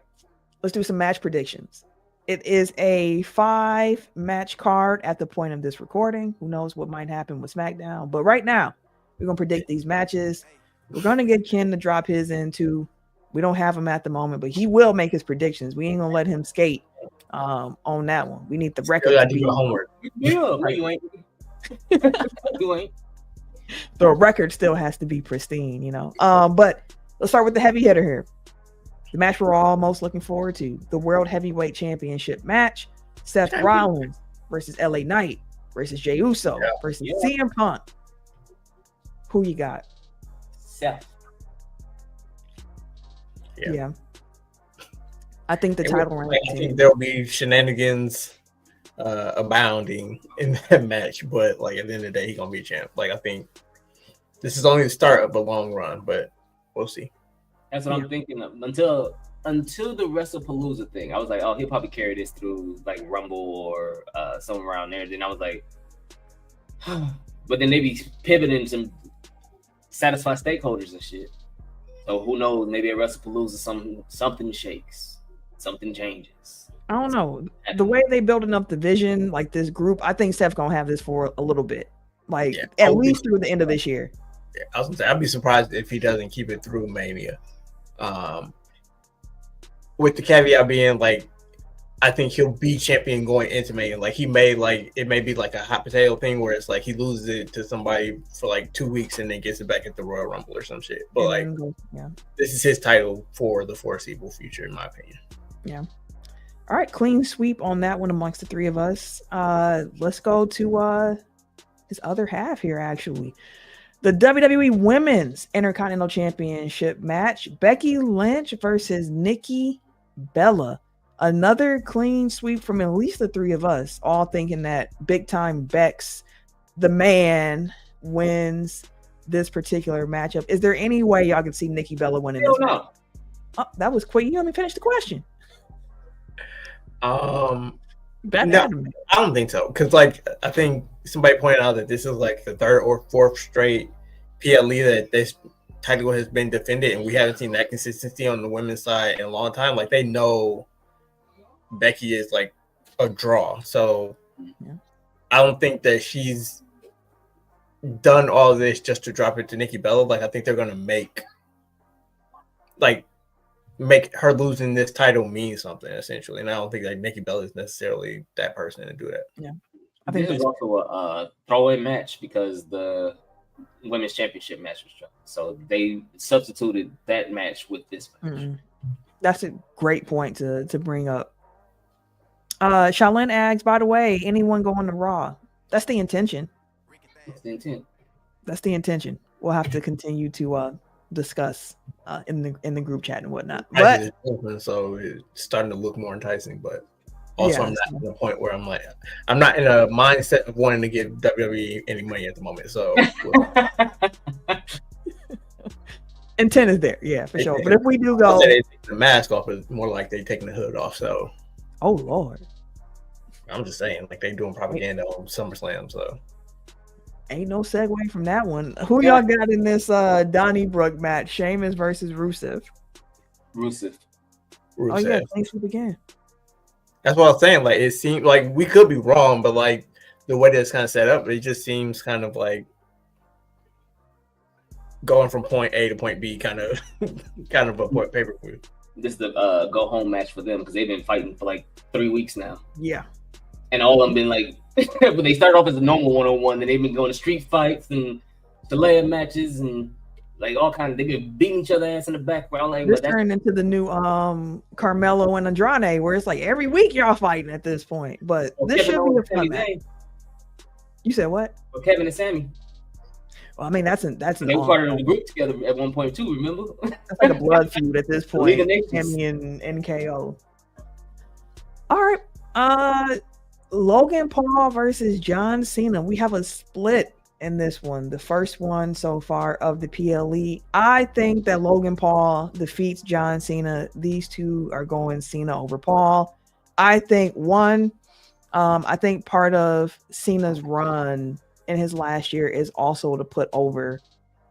Let's do some match predictions. It is a 5-match card at the point of this recording. Who knows what might happen with SmackDown? But right now, we're going to predict these matches. We're going to get Ken to drop his in too. We don't have him at the moment, but he will make his predictions. We ain't going to let him skate on that one. We need the record to be homework. Yeah, you ain't. You ain't. The record still has to be pristine, you know. But let's start with the heavy hitter here. The match we're all most looking forward to, the World Heavyweight Championship match, Seth Rollins versus LA Knight versus Jey Uso versus CM Punk. Who you got? Seth. Yeah. I think the title reign. I think there'll be shenanigans abounding in that match, but like at the end of the day, he's gonna be a champ. Like I think this is only the start of a long run, but we'll see. That's what I'm thinking of. Until the WrestlePalooza thing, I was like, oh, he'll probably carry this through like Rumble or somewhere around there. Then I was like, but then they be pivoting to satisfy stakeholders and shit. So who knows? Maybe at WrestlePalooza something shakes, something changes. I don't know. The way they building up the vision, like this group, I think Steph's gonna have this for a little bit, like at least through the end of this year. Yeah, I was gonna say I'd be surprised if he doesn't keep it through Mania. With the caveat being like, I think he'll be champion going into Mania. Like he may it may be like a hot potato thing where it's like he loses it to somebody for like 2 weeks and then gets it back at the Royal Rumble or some shit. But like, this is his title for the foreseeable future, in my opinion. Yeah. All right, clean sweep on that one amongst the three of us. Let's go to his other half here, actually. The WWE Women's Intercontinental Championship match, Becky Lynch versus Nikki Bella. Another clean sweep from at least the three of us, all thinking that big time Bex, the man, wins this particular matchup. Is there any way y'all can see Nikki Bella winning this match? Oh, that was quick. You haven't finished the question. No, I don't think so. Because like I think somebody pointed out that this is like the third or fourth straight PLE that this title has been defended, and we haven't seen that consistency on the women's side in a long time. Like they know Becky is like a draw, so I don't think that she's done all this just to drop it to Nikki Bella. Like I think they're gonna make her losing this title mean something essentially, and I don't think like Nikki Bella is necessarily that person to do that. Yeah, I think there's also a throw-in match because the women's championship match was dropped, so they substituted that match with this match. That's a great point to bring up. Shaolin asks, by the way, anyone going to Raw? That's the intention. That's the intention. We'll have to continue to discuss in the group chat and whatnot. But so it's starting to look more enticing, but also I'm not at the point where I'm not in a mindset of wanting to give WWE any money at the moment. So intent is there, yeah, for sure. But if we do go, they take the mask off, it's more like they taking the hood off. So, oh Lord, I'm just saying, like they doing propaganda on SummerSlam. So, ain't no segue from that one. Who y'all got in this Donnybrook match? Sheamus versus Rusev. Rusev. Oh yeah, thanks for again. That's what I was saying. Like it seemed like we could be wrong, but like the way that it's kind of set up, it just seems kind of like going from point A to point B, kind of a point paper view. This is the go home match for them because they've been fighting for like 3 weeks now. Yeah. And all of them been like, but they started off as a normal 1-on-1, then they've been going to street fights and delay matches and like all kinds. They've been beating each other ass in the background. Like, this turned into the new Carmelo and Andrade, where it's like every week y'all fighting at this point. But this should be a fun match. You said what? Well, Kevin and Sammy. Well, I mean that's an they were part of the group together at one point too. Remember? That's like a blood feud at this point. Sammy and NKO. All right. Logan Paul versus John Cena. We have a split in this one, the first one so far of the PLE. I think that Logan Paul defeats John Cena. These two are going Cena over Paul. I think I think part of Cena's run in his last year is also to put over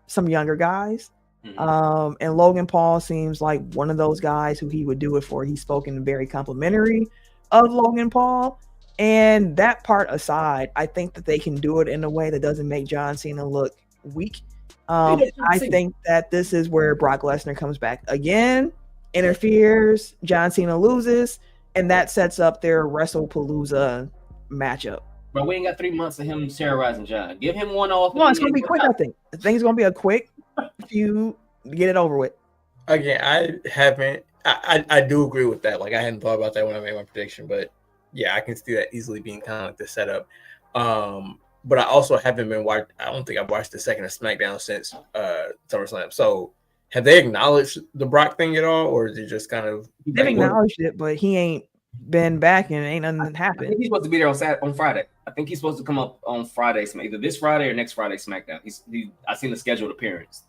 some younger guys. Mm-hmm. And Logan Paul seems like one of those guys who he would do it for. He's spoken very complimentary of Logan Paul. And that part aside, I think that they can do it in a way that doesn't make John Cena look weak. I think that this is where Brock Lesnar comes back again, interferes, John Cena loses, and that sets up their WrestlePalooza matchup. But we ain't got 3 months of him terrorizing John. Give him one off. No, it's going to be quick, I think. The thing's going to be a quick few, get it over with. Again, I do agree with that. Like, I hadn't thought about that when I made my prediction, but yeah, I can see that easily being kind of like the setup. But I also haven't been watched. I don't think I've watched the second of SmackDown since SummerSlam. So have they acknowledged the Brock thing at all, or is it just kind of they've acknowledged it, but he ain't been back and ain't nothing happened. I think he's supposed to be there on Friday. I think he's supposed to come up on Friday, either this Friday or next Friday SmackDown. I seen the scheduled appearance.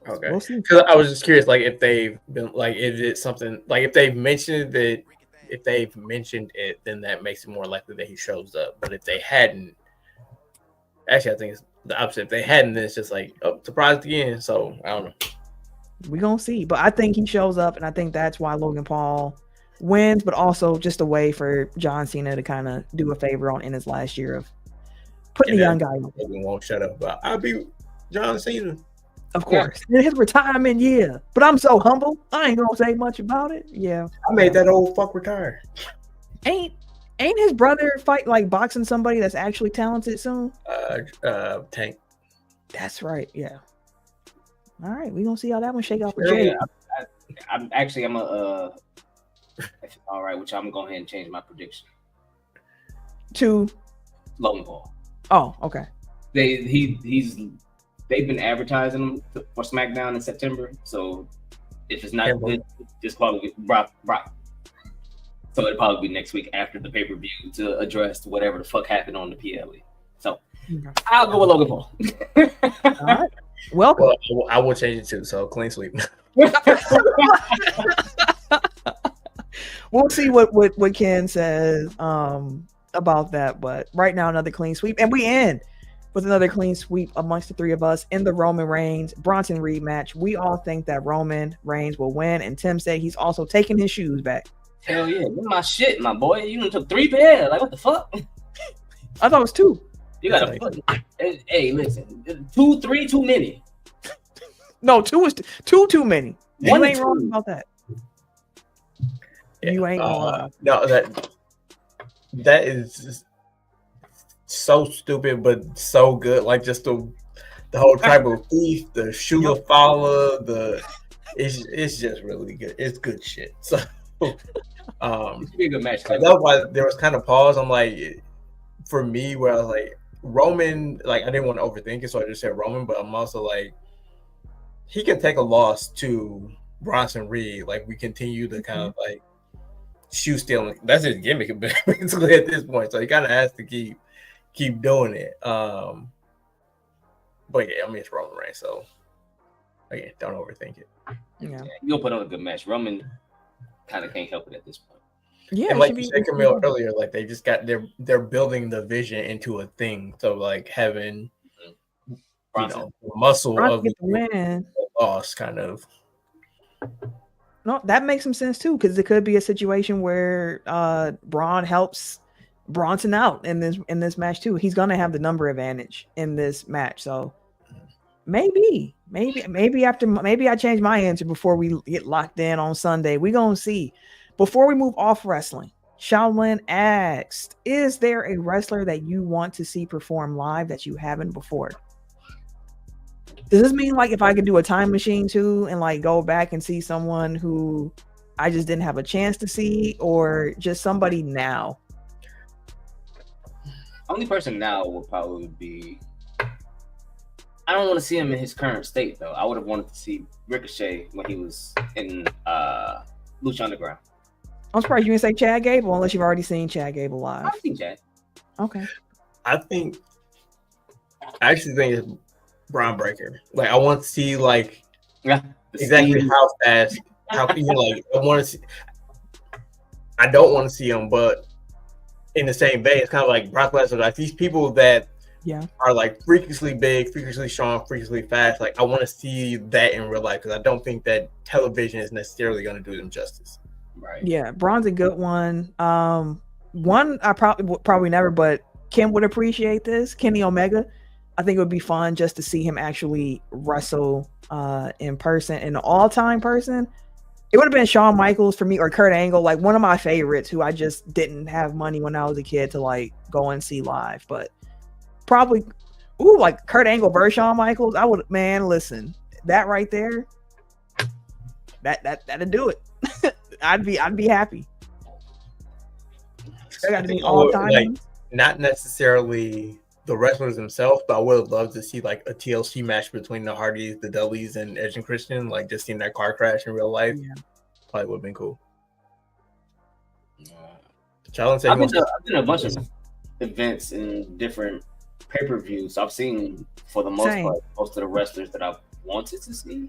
Okay, because I was just curious, like if they've been like, is it something like if they've mentioned it, then that makes it more likely that he shows up. But if they hadn't, actually, I think it's the opposite. If they hadn't, then it's just like, oh, surprised again. So I don't know. We're gonna see, but I think he shows up, and I think that's why Logan Paul wins, but also just a way for John Cena to kind of do a favor in his last year of putting the young guy on. Won't shut up about I'll be John Cena. Of course, in his retirement year. But I'm so humble, I ain't gonna say much about it. Yeah, I made that old fuck retire. Ain't his brother fight like boxing somebody that's actually talented soon? Tank. That's right. Yeah. All right, we gonna see how that one shake out for Jay. I'm all right, which I'm gonna go ahead and change my prediction to Logan Paul. Oh, okay. They've been advertising him for SmackDown in September, so if it's not good, it's probably Brock. So it'll probably be next week after the pay-per-view to address whatever the fuck happened on the PLE. So I'll go with Logan Paul. All right. Welcome. Well, I will change it too. So clean sweep. We'll see what Ken says about that, but right now another clean sweep, and we end with another clean sweep amongst the three of us in the Roman Reigns Bronson Reed match. We all think that Roman Reigns will win, and Tim said he's also taking his shoes back. Hell yeah, that's my shit, my boy. You done took 3 pairs. Like, what the fuck? I thought it was 2. You got to hey, listen, 2, 3 too many. No, 2 is too many. You ain't wrong about that. Yeah, you ain't wrong. No, that is just so stupid, but so good. Like just the whole tribal thief, the Shula Fowler, it's just really good. It's good shit. So it's be a good match. That's why there was kind of pause. I'm like, for me, where I was like Roman, like I didn't want to overthink it, so I just said Roman. But I'm also like, he can take a loss to Bronson Reed. Like we continue to kind of like shoe stealing. That's his gimmick basically at this point. So he kind of has to keep doing it. But yeah, I mean it's Roman Reigns, so again, don't overthink it. Yeah, you'll put on a good match. Roman kind of can't help it at this point. Yeah, and like you said, Camille, earlier, like they just got they're building the vision into a thing. So like having muscle of the win loss kind of. No, that makes some sense too, because it could be a situation where Braun helps Bronson out in this match too. He's gonna have the number advantage in this match. So maybe I change my answer before we get locked in on Sunday. We're gonna see. Before we move off wrestling, Shaolin asked, is there a wrestler that you want to see perform live that you haven't before? Does this mean like if I could do a time machine too and like go back and see someone who I just didn't have a chance to see, or just somebody now? Only person now will probably be. I don't want to see him in his current state though. I would have wanted to see Ricochet when he was in Lucha Underground. I'm surprised you didn't say Chad Gable unless you've already seen Chad Gable live. I've seen Chad. Okay. I actually think it's Braun Breaker. Like I want to see like exactly how fast, how like I want to see. I don't want to see him, but in the same vein, it's kind of like Brock Lesnar. Like these people that are like freakishly big, freakishly strong, freakishly fast. Like I want to see that in real life because I don't think that television is necessarily going to do them justice. Right. Yeah, Braun's a good one. One I probably never, but Kim would appreciate this. Kenny Omega. I think it would be fun just to see him actually wrestle in person. An all-time person, it would have been Shawn Michaels for me, or Kurt Angle, like one of my favorites who I just didn't have money when I was a kid to like go and see live. But probably, like Kurt Angle versus Shawn Michaels. I would, man, listen, that right there, that'd do it. I'd be happy. They got to be all-time. Like, not necessarily the wrestlers themselves, but I would have loved to see like a TLC match between the Hardys, the Dudleys, and Edge and Christian. Like just seeing that car crash in real life, probably would have been cool. I've been to a bunch of events in different pay-per-views. I've seen, for the most part, most of the wrestlers that I've wanted to see.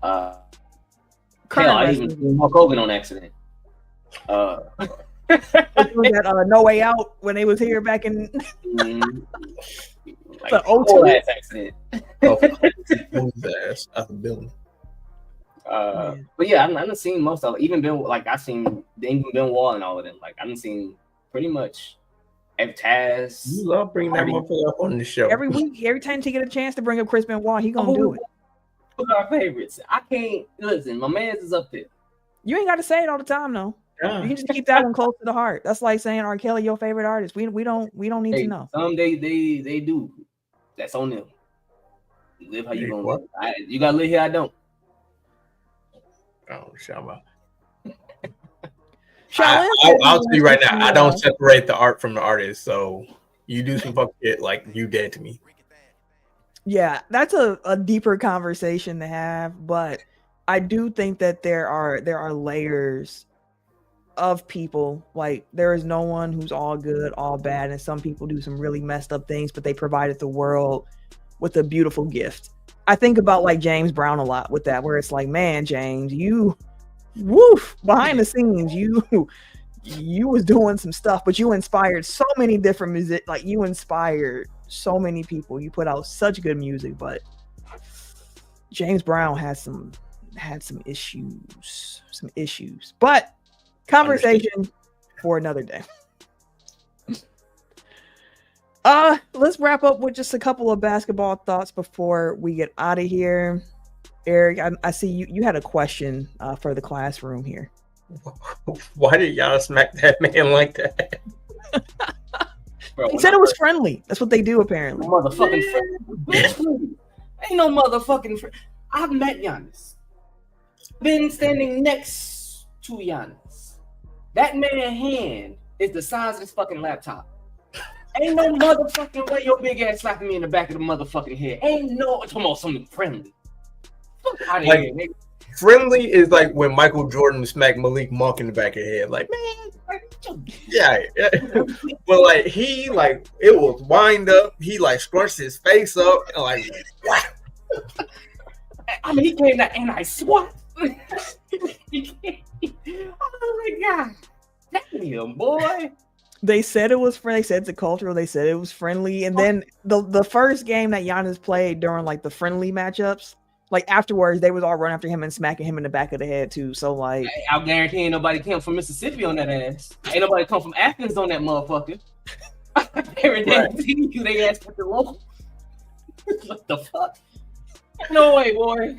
I even seen Hulk Hogan on accident. That No Way Out when they was here back in like the O2 accident. But yeah, I've seen most of it. Even been like I've seen Ben Wall and all of them. Like I've seen pretty much Taz. You love bringing that motherfucker up on the show every week. Every time you get a chance to bring up Chris Benoit, he gonna do it. One of our favorites. I can't listen. My man's is up there. You ain't got to say it all the time, though. Yeah. You can just keep that one close to the heart. That's like saying R. Kelly, your favorite artist. We don't need to know. Some they do. That's on them. You live how you gonna live. You gotta live here. I don't. Oh, Shama. I'll tell you right now. I don't separate the art from the artist. So you do some fuck shit, like you dead to me. Yeah, that's a deeper conversation to have, but I do think that there are layers of people. Like there is no one who's all good, all bad, and some people do some really messed up things, but they provided the world with a beautiful gift. I think about like James Brown a lot with that, where it's like, man, James, you behind the scenes, you was doing some stuff, but you inspired so many different music. Like you inspired so many people. You put out such good music, but James Brown had some issues. But conversation for another day. Let's wrap up with just a couple of basketball thoughts before we get out of here. Eric, I see you had a question for the classroom here. Why did y'all smack that man like that? Bro, he said it was friendly. That's what they do, apparently. Motherfucking friendly. Ain't no motherfucking friend. I've met Giannis. Been standing next to Giannis. That man's hand is the size of this fucking laptop. Ain't no motherfucking way your big ass slapping me in the back of the motherfucking head. Ain't no talking about something friendly. Fuck out of here, nigga. Friendly is like when Michael Jordan smacked Malik Monk in the back of the head. Like, man, yeah. But like he like it was wind up. He like scrunched his face up and like what? I mean, he came that and I swat. Oh my god, damn boy. They said it was friendly. They said it's a cultural. They said it was friendly. And then the first game that Giannis played during like the friendly matchups, Like afterwards, they was all running after him and smacking him in the back of the head too. So like, I guarantee ain't nobody came from Mississippi on that ass. Ain't nobody come from Athens on that motherfucker. Guarantee you they asked for the local. What the fuck? No way, boy.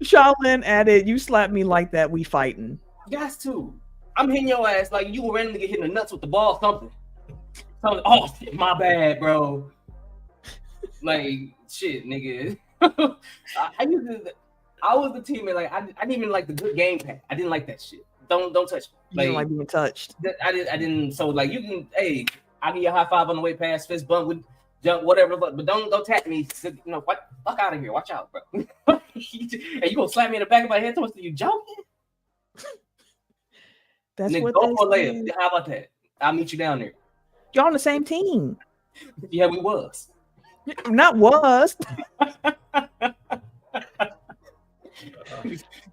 Shaolin added, "You slap me like that, we fighting." Guys too. I'm hitting your ass like you will randomly get hit in the nuts with the ball, something. Oh shit, my bad, bro. Like shit, nigga. I was the teammate. Like I didn't even like the good game pack. I didn't like that shit. Don't touch me. You didn't like being touched. I didn't. So like you can. Hey, I'll give you a high five on the way past, fist bump with jump, whatever. But don't tap me. You know what? Fuck out of here. Watch out, bro. And you gonna slap me in the back of my head? Are you joking? That's Nigga, what go for a they layup. said. How about that? I'll meet you down there. Y'all on the same team. Yeah, we was. Not was.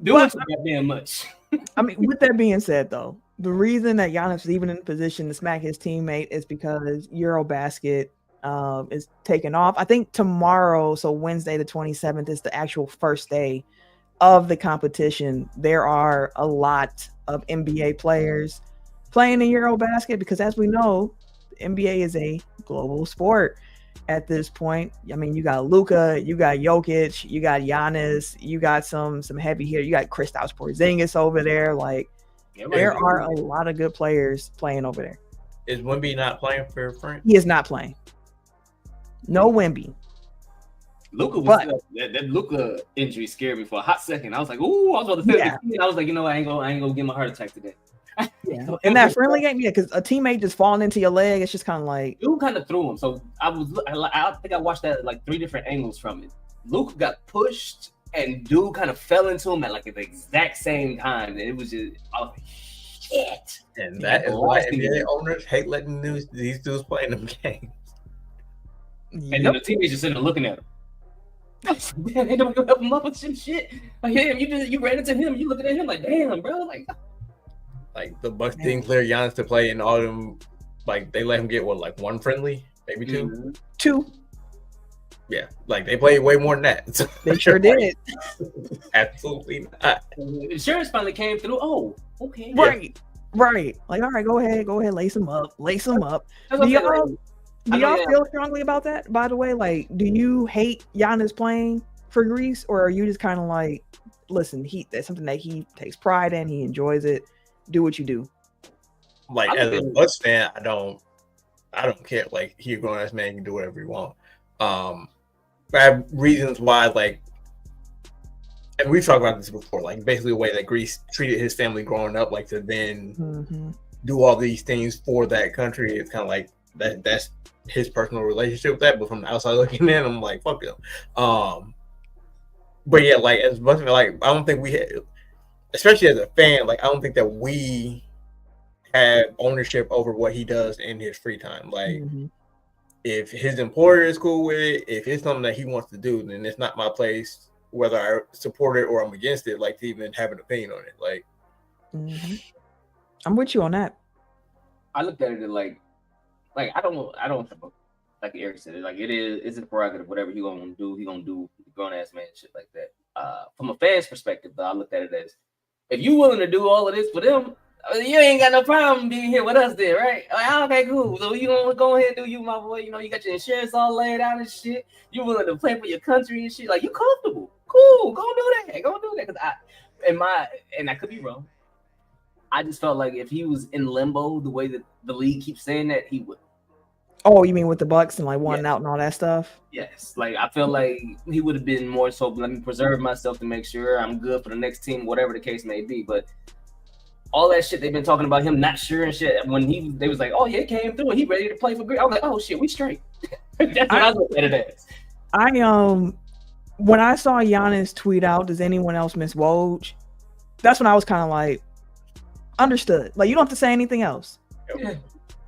Doing too goddamn much. I mean, with that being said, though, the reason that Giannis is even in position to smack his teammate is because EuroBasket is taking off. I think tomorrow, so Wednesday the 27th, is the actual first day of the competition. There are a lot of NBA players playing in EuroBasket because, as we know, the NBA is a global sport at this point. I mean, you got Luka, you got Jokic, you got Giannis, you got some heavy hitter, you got Kristaps Porzingis over there. Like, there are a lot of good players playing over there. Is Wemby not playing for France? He is not playing. No Wemby. Luka was that Luka injury scared me for a hot second. I was like, ooh, I was about to say I was like, you know, I ain't gonna get my heart attack today. Yeah. In that friendly game, yeah, because a teammate just falling into your leg, it's just kind of like Luke kind of threw him. So I think I watched that like 3 different angles from it. Luke got pushed and dude kind of fell into him at like the exact same time. And it was just, I was like, shit. And that is why NBA owners hate letting these dudes play in them games. And then the teammates just sitting there looking at him. Damn, ain't nobody gonna help him up with some shit. Like, damn, you ran into him, you looking at him like, damn, bro, like the Bucks didn't clear Giannis to play, and all of them, like they let him get what, like 1 friendly, maybe 2. Mm-hmm. 2. Yeah, like they played way more than that. So they sure did. Absolutely not. Insurance finally came through. Oh, okay. Right. Like, all right, go ahead, lace him up. Do y'all feel strongly about that? By the way, like, do you hate Giannis playing for Greece, or are you just kind of like, listen, that's something that he takes pride in, he enjoys it. Do what you do. Like, as a Bucks fan, I don't care. Like, he a grown ass man, can do whatever he want. I have reasons why, like, and we've talked about this before, like basically the way that Greece treated his family growing up, like to then do all these things for that country. It's kind of like that's his personal relationship with that, but from the outside looking in, I'm like, fuck him. But yeah, like as much as like, I don't think we had, especially as a fan, like I don't think that we have ownership over what he does in his free time. Like if his employer is cool with it, if it's something that he wants to do, then it's not my place, whether I support it or I'm against it, like to even have an opinion on it. Like I'm with you on that. I looked at it like I don't like Eric said it, like it's a prerogative, whatever he gonna do grown ass man shit like that. From a fan's perspective, though, I looked at it as, if you willing to do all of this for them, you ain't got no problem being here with us then, right? Like, okay, cool. So you don't go ahead and do you, my boy. You know, you got your insurance all laid out and shit. You willing to play for your country and shit. Like, you comfortable. Cool. Go do that. Because I could be wrong. I just felt like if he was in limbo, the way that the league keeps saying that, he would. Oh, you mean with the Bucks and like wanting out and all that stuff? Yes. Like, I feel like he would have been more so, let me preserve myself to make sure I'm good for the next team, whatever the case may be. But all that shit they've been talking about him not sure and shit, when they was like, oh yeah, it came through and he ready to play for Greece. I was like, oh shit, we straight. That's what I looked at it as. When I saw Giannis tweet out, does anyone else miss Woj? That's when I was kind of like, understood. Like, you don't have to say anything else. Yeah.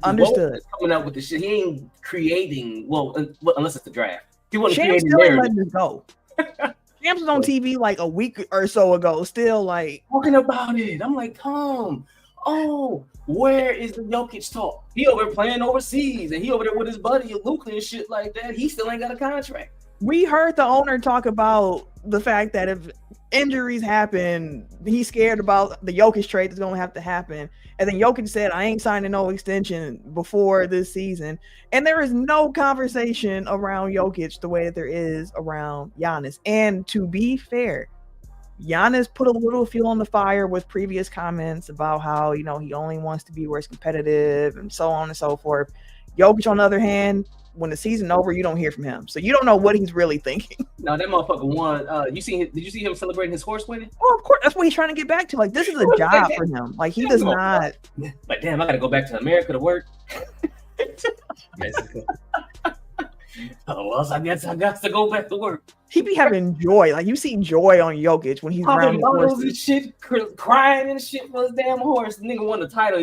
Understood. Coming up with the shit, he ain't creating. Well, unless it's the draft. He wasn't Shams creating still ain't narrative. letting this go. Shams was on TV like a week or so ago, still like Talking about it. I'm like, Tom. Oh, where is the Jokic talk? He over there playing overseas, and he over there with his buddy Luka and shit like that. He still ain't got a contract. We heard the owner talk about the fact that if injuries happen, he's scared about the Jokic trade that's going to have to happen. And then Jokic said, I ain't signing no extension before this season. And there is no conversation around Jokic the way that there is around Giannis. And to be fair, Giannis put a little fuel on the fire with previous comments about how, he only wants to be where it's competitive and so on and so forth. Jokic, on the other hand, when the season over, you don't hear from him, so you don't know what he's really thinking. No, that motherfucker won. Did you see him celebrating his horse winning? Oh, of course, that's what he's trying to get back to. Like, this is a job for him. Like, he does not. Like, damn, I gotta go back to America to work. Oh, well, I guess I got to go back to work. He be having joy. Like, you see joy on Jokic when he's around the horse and shit, crying and shit for his damn horse. The nigga won the title.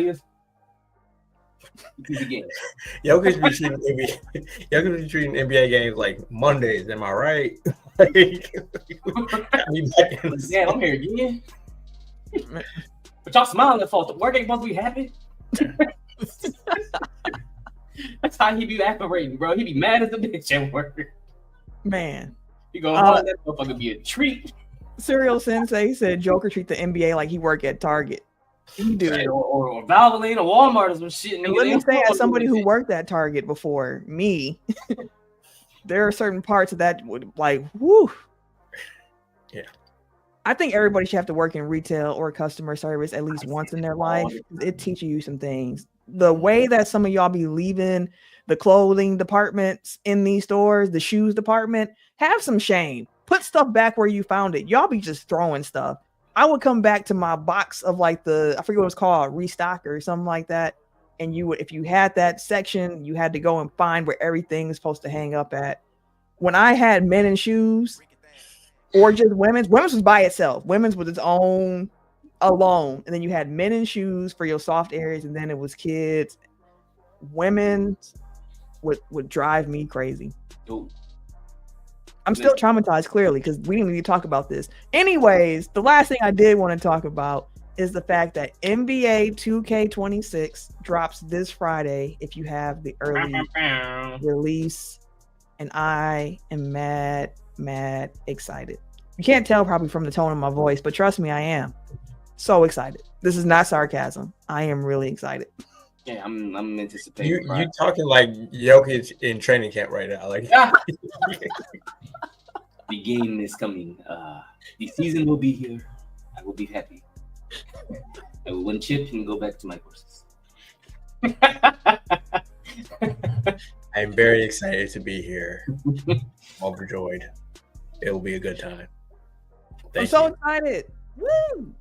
Jokic be treating NBA games like Mondays. Am I right? Like, yeah, I'm here again. But y'all smiling for the work ain't supposed to be happy. That's how he be operating, bro. He be mad as a bitch at work. Man, you gonna that motherfucker be a treat. Serial Sensei said Joker treat the NBA like he work at Target. He do, or Valvoline or Walmart or some shit. And let me say, as somebody who worked at Target before, there are certain parts of that would like, whoo. Yeah. I think everybody should have to work in retail or customer service at least once in their life. It teaches you some things. The way that some of y'all be leaving the clothing departments in these stores, the shoes department, have some shame. Put stuff back where you found it. Y'all be just throwing stuff. I would come back to my box of like I forget what it's called, restock or something like that. And you would, if you had that section, you had to go and find where everything is supposed to hang up at. When I had men and shoes or just women's was by itself. Women's was its own alone. And then you had men and shoes for your soft areas. And then it was kids. Women's would drive me crazy. Ooh. I'm still traumatized, clearly, because we didn't need to talk about this. Anyways, the last thing I did want to talk about is the fact that NBA 2K26 drops this Friday if you have the early release. And I am mad excited. You can't tell probably from the tone of my voice, but trust me, I am so excited. This is not sarcasm. I am really excited. Yeah, I'm anticipating. You talking like Jokic in training camp right now. Like, the game is coming. The season will be here. I will be happy. I will win chips and go back to my courses. I'm very excited to be here. Overjoyed. It will be a good time. I'm so excited. Woo!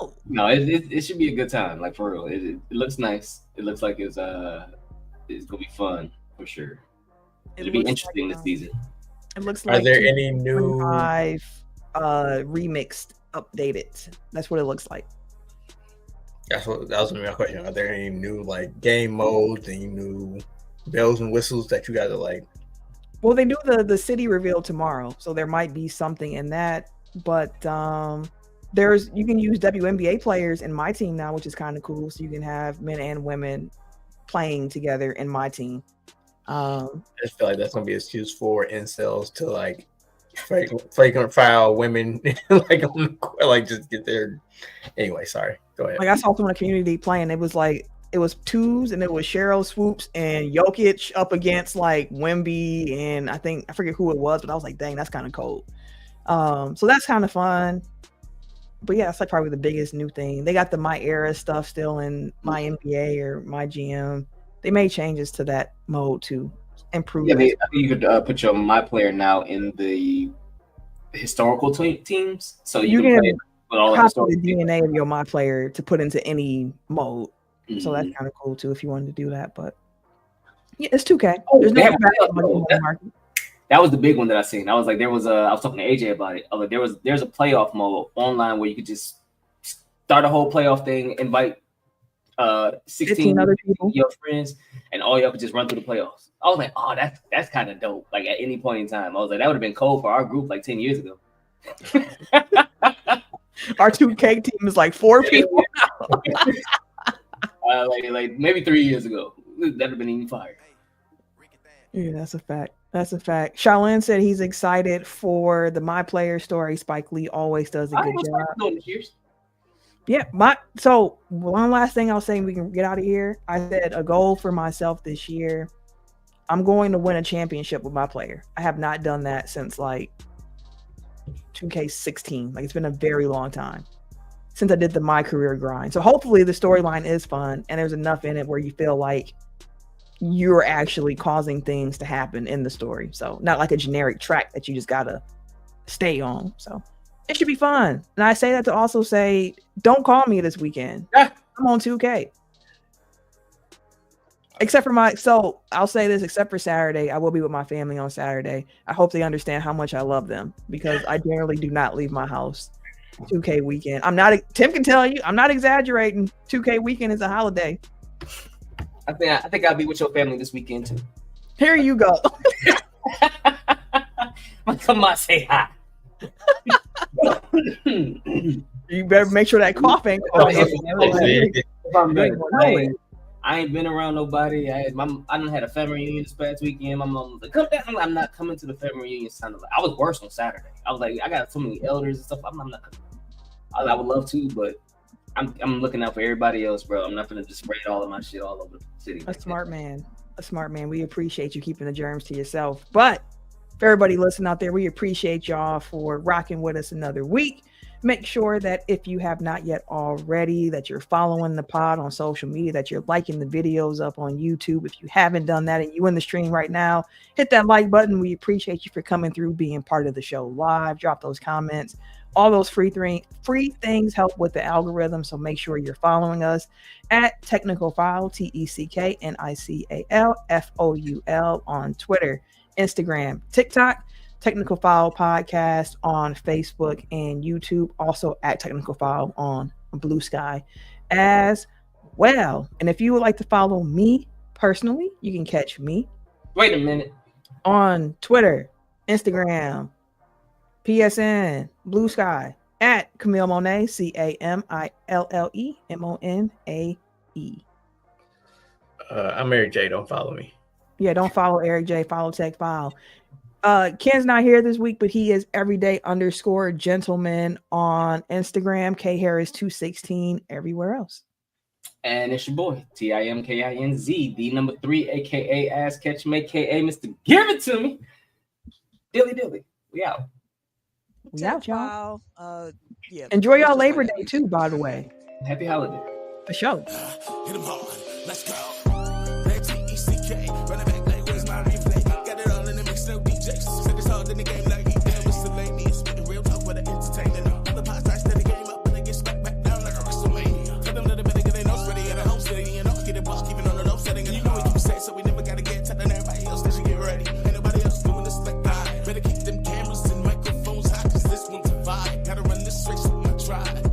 Ow. No, it should be a good time. Like, for real. It looks nice. It looks like it's gonna be fun for sure. It'll be interesting this season. It looks like. Are there any new remixed, updated? That's what it looks like. That was gonna be my question. Are there any new like game modes, any new bells and whistles that you guys are like? Well, they do the city reveal tomorrow, so there might be something in that. But you can use WNBA players in my team now, which is kind of cool. So you can have men and women playing together in my team. I just feel like that's gonna be an excuse for incels to like file women like on the court, like just get there. Anyway, sorry. Go ahead. Like I saw someone in the community playing. It was twos, and it was Cheryl Swoops and Jokic up against like Wemby, and I forget who it was, but I was like, dang, that's kind of cold. So that's kind of fun. But yeah, it's like probably the biggest new thing. They got the My Era stuff still in My NBA or My GM. They made changes to that mode to improve. Yeah, I think you could put your My Player now in the historical teams, so you can play with all the DNA of your My Player to put into any mode. Mm-hmm. So that's kind of cool too if you wanted to do that. But yeah, it's 2K. That was the big one that I seen. I was like, I was talking to AJ about it. I was like, there's a playoff mode online where you could just start a whole playoff thing, invite 16 other people, your friends, and all y'all could just run through the playoffs. I was like, oh, that's kind of dope. Like at any point in time, I was like, that would have been cool for our group like 10 years ago. Our 2K team is like 4 people. like maybe 3 years ago, that'd have been even fire. Yeah, that's a fact. That's a fact. Charlene said he's excited for the My Player story. Spike Lee always does a good job. Yeah, so one last thing I'll say, we can get out of here. I said a goal for myself this year. I'm going to win a championship with My Player. I have not done that since like 2K16. Like, it's been a very long time since I did the My Career grind. So hopefully the storyline is fun and there's enough in it where you feel like you're actually causing things to happen in the story. So not like a generic track that you just gotta stay on. So it should be fun. And I say that to also say, don't call me this weekend. I'm on 2K. Except for so I'll say this, except for Saturday, I will be with my family on Saturday. I hope they understand how much I love them because I generally do not leave my house 2K weekend. Tim can tell you, I'm not exaggerating. 2K weekend is a holiday. I think I'll be with your family this weekend too. Here you go. Come on, say hi. You better make sure that cough ain't I ain't been around nobody. I done had a family reunion this past weekend. My mom was like, "Come down." I'm not coming to the family reunion. I was worse on Saturday. I was like, I got so many elders and stuff. I'm not coming. I would love to, but I'm looking out for everybody else, bro. I'm not gonna just spread all of my shit all over the city. A smart man. We appreciate you keeping the germs to yourself. But for everybody listening out there, we appreciate y'all for rocking with us another week. Make sure that if you have not yet already, that you're following the pod on social media, that you're liking the videos up on YouTube. If you haven't done that and you in the stream right now, hit that like button. We appreciate you for coming through, being part of the show live. Drop those comments. All those free things help with the algorithm. So make sure you're following us at Technical File, TECKNICALFOUL on Twitter, Instagram, TikTok. Technical File Podcast on Facebook and YouTube, also at Technical File on Blue Sky as well. And if you would like to follow me personally, you can catch me. Wait a minute. On Twitter, Instagram, PSN, Blue Sky at Camille Monet, CAMILLEMONAE. I'm Eric J. Don't follow me. Yeah, don't follow Eric J. Follow Tech File. Ken's not here this week, but he is everyday_gentleman on Instagram, K Harris 216 everywhere else. And it's your boy, TIMKINZ, the number 3, aka Ass Catch him, aka Mr. Give It To Me. Dilly. We out. We out, y'all. Yeah. Enjoy y'all Labor Day too, by the way. Happy holiday. For sure. Hit him hard. Let's go. Red TECK. Running back like where's my replay? Got it all in the mix, no DJs. Said it's hard in the game like he damn miscellaneous. Spitting real talk for the entertainment. All the pods I set the game up and they get smacked back down like a WrestleMania. Cut them little bit of they know ready at a home city. You know, get it block even on the low setting. And you know what you say, so we never gotta get tight than everybody else. They should get ready. Ain't nobody else doing this like I. Better keep them cameras and microphones hot, cause this one's a vibe. Gotta run this race with my tribe.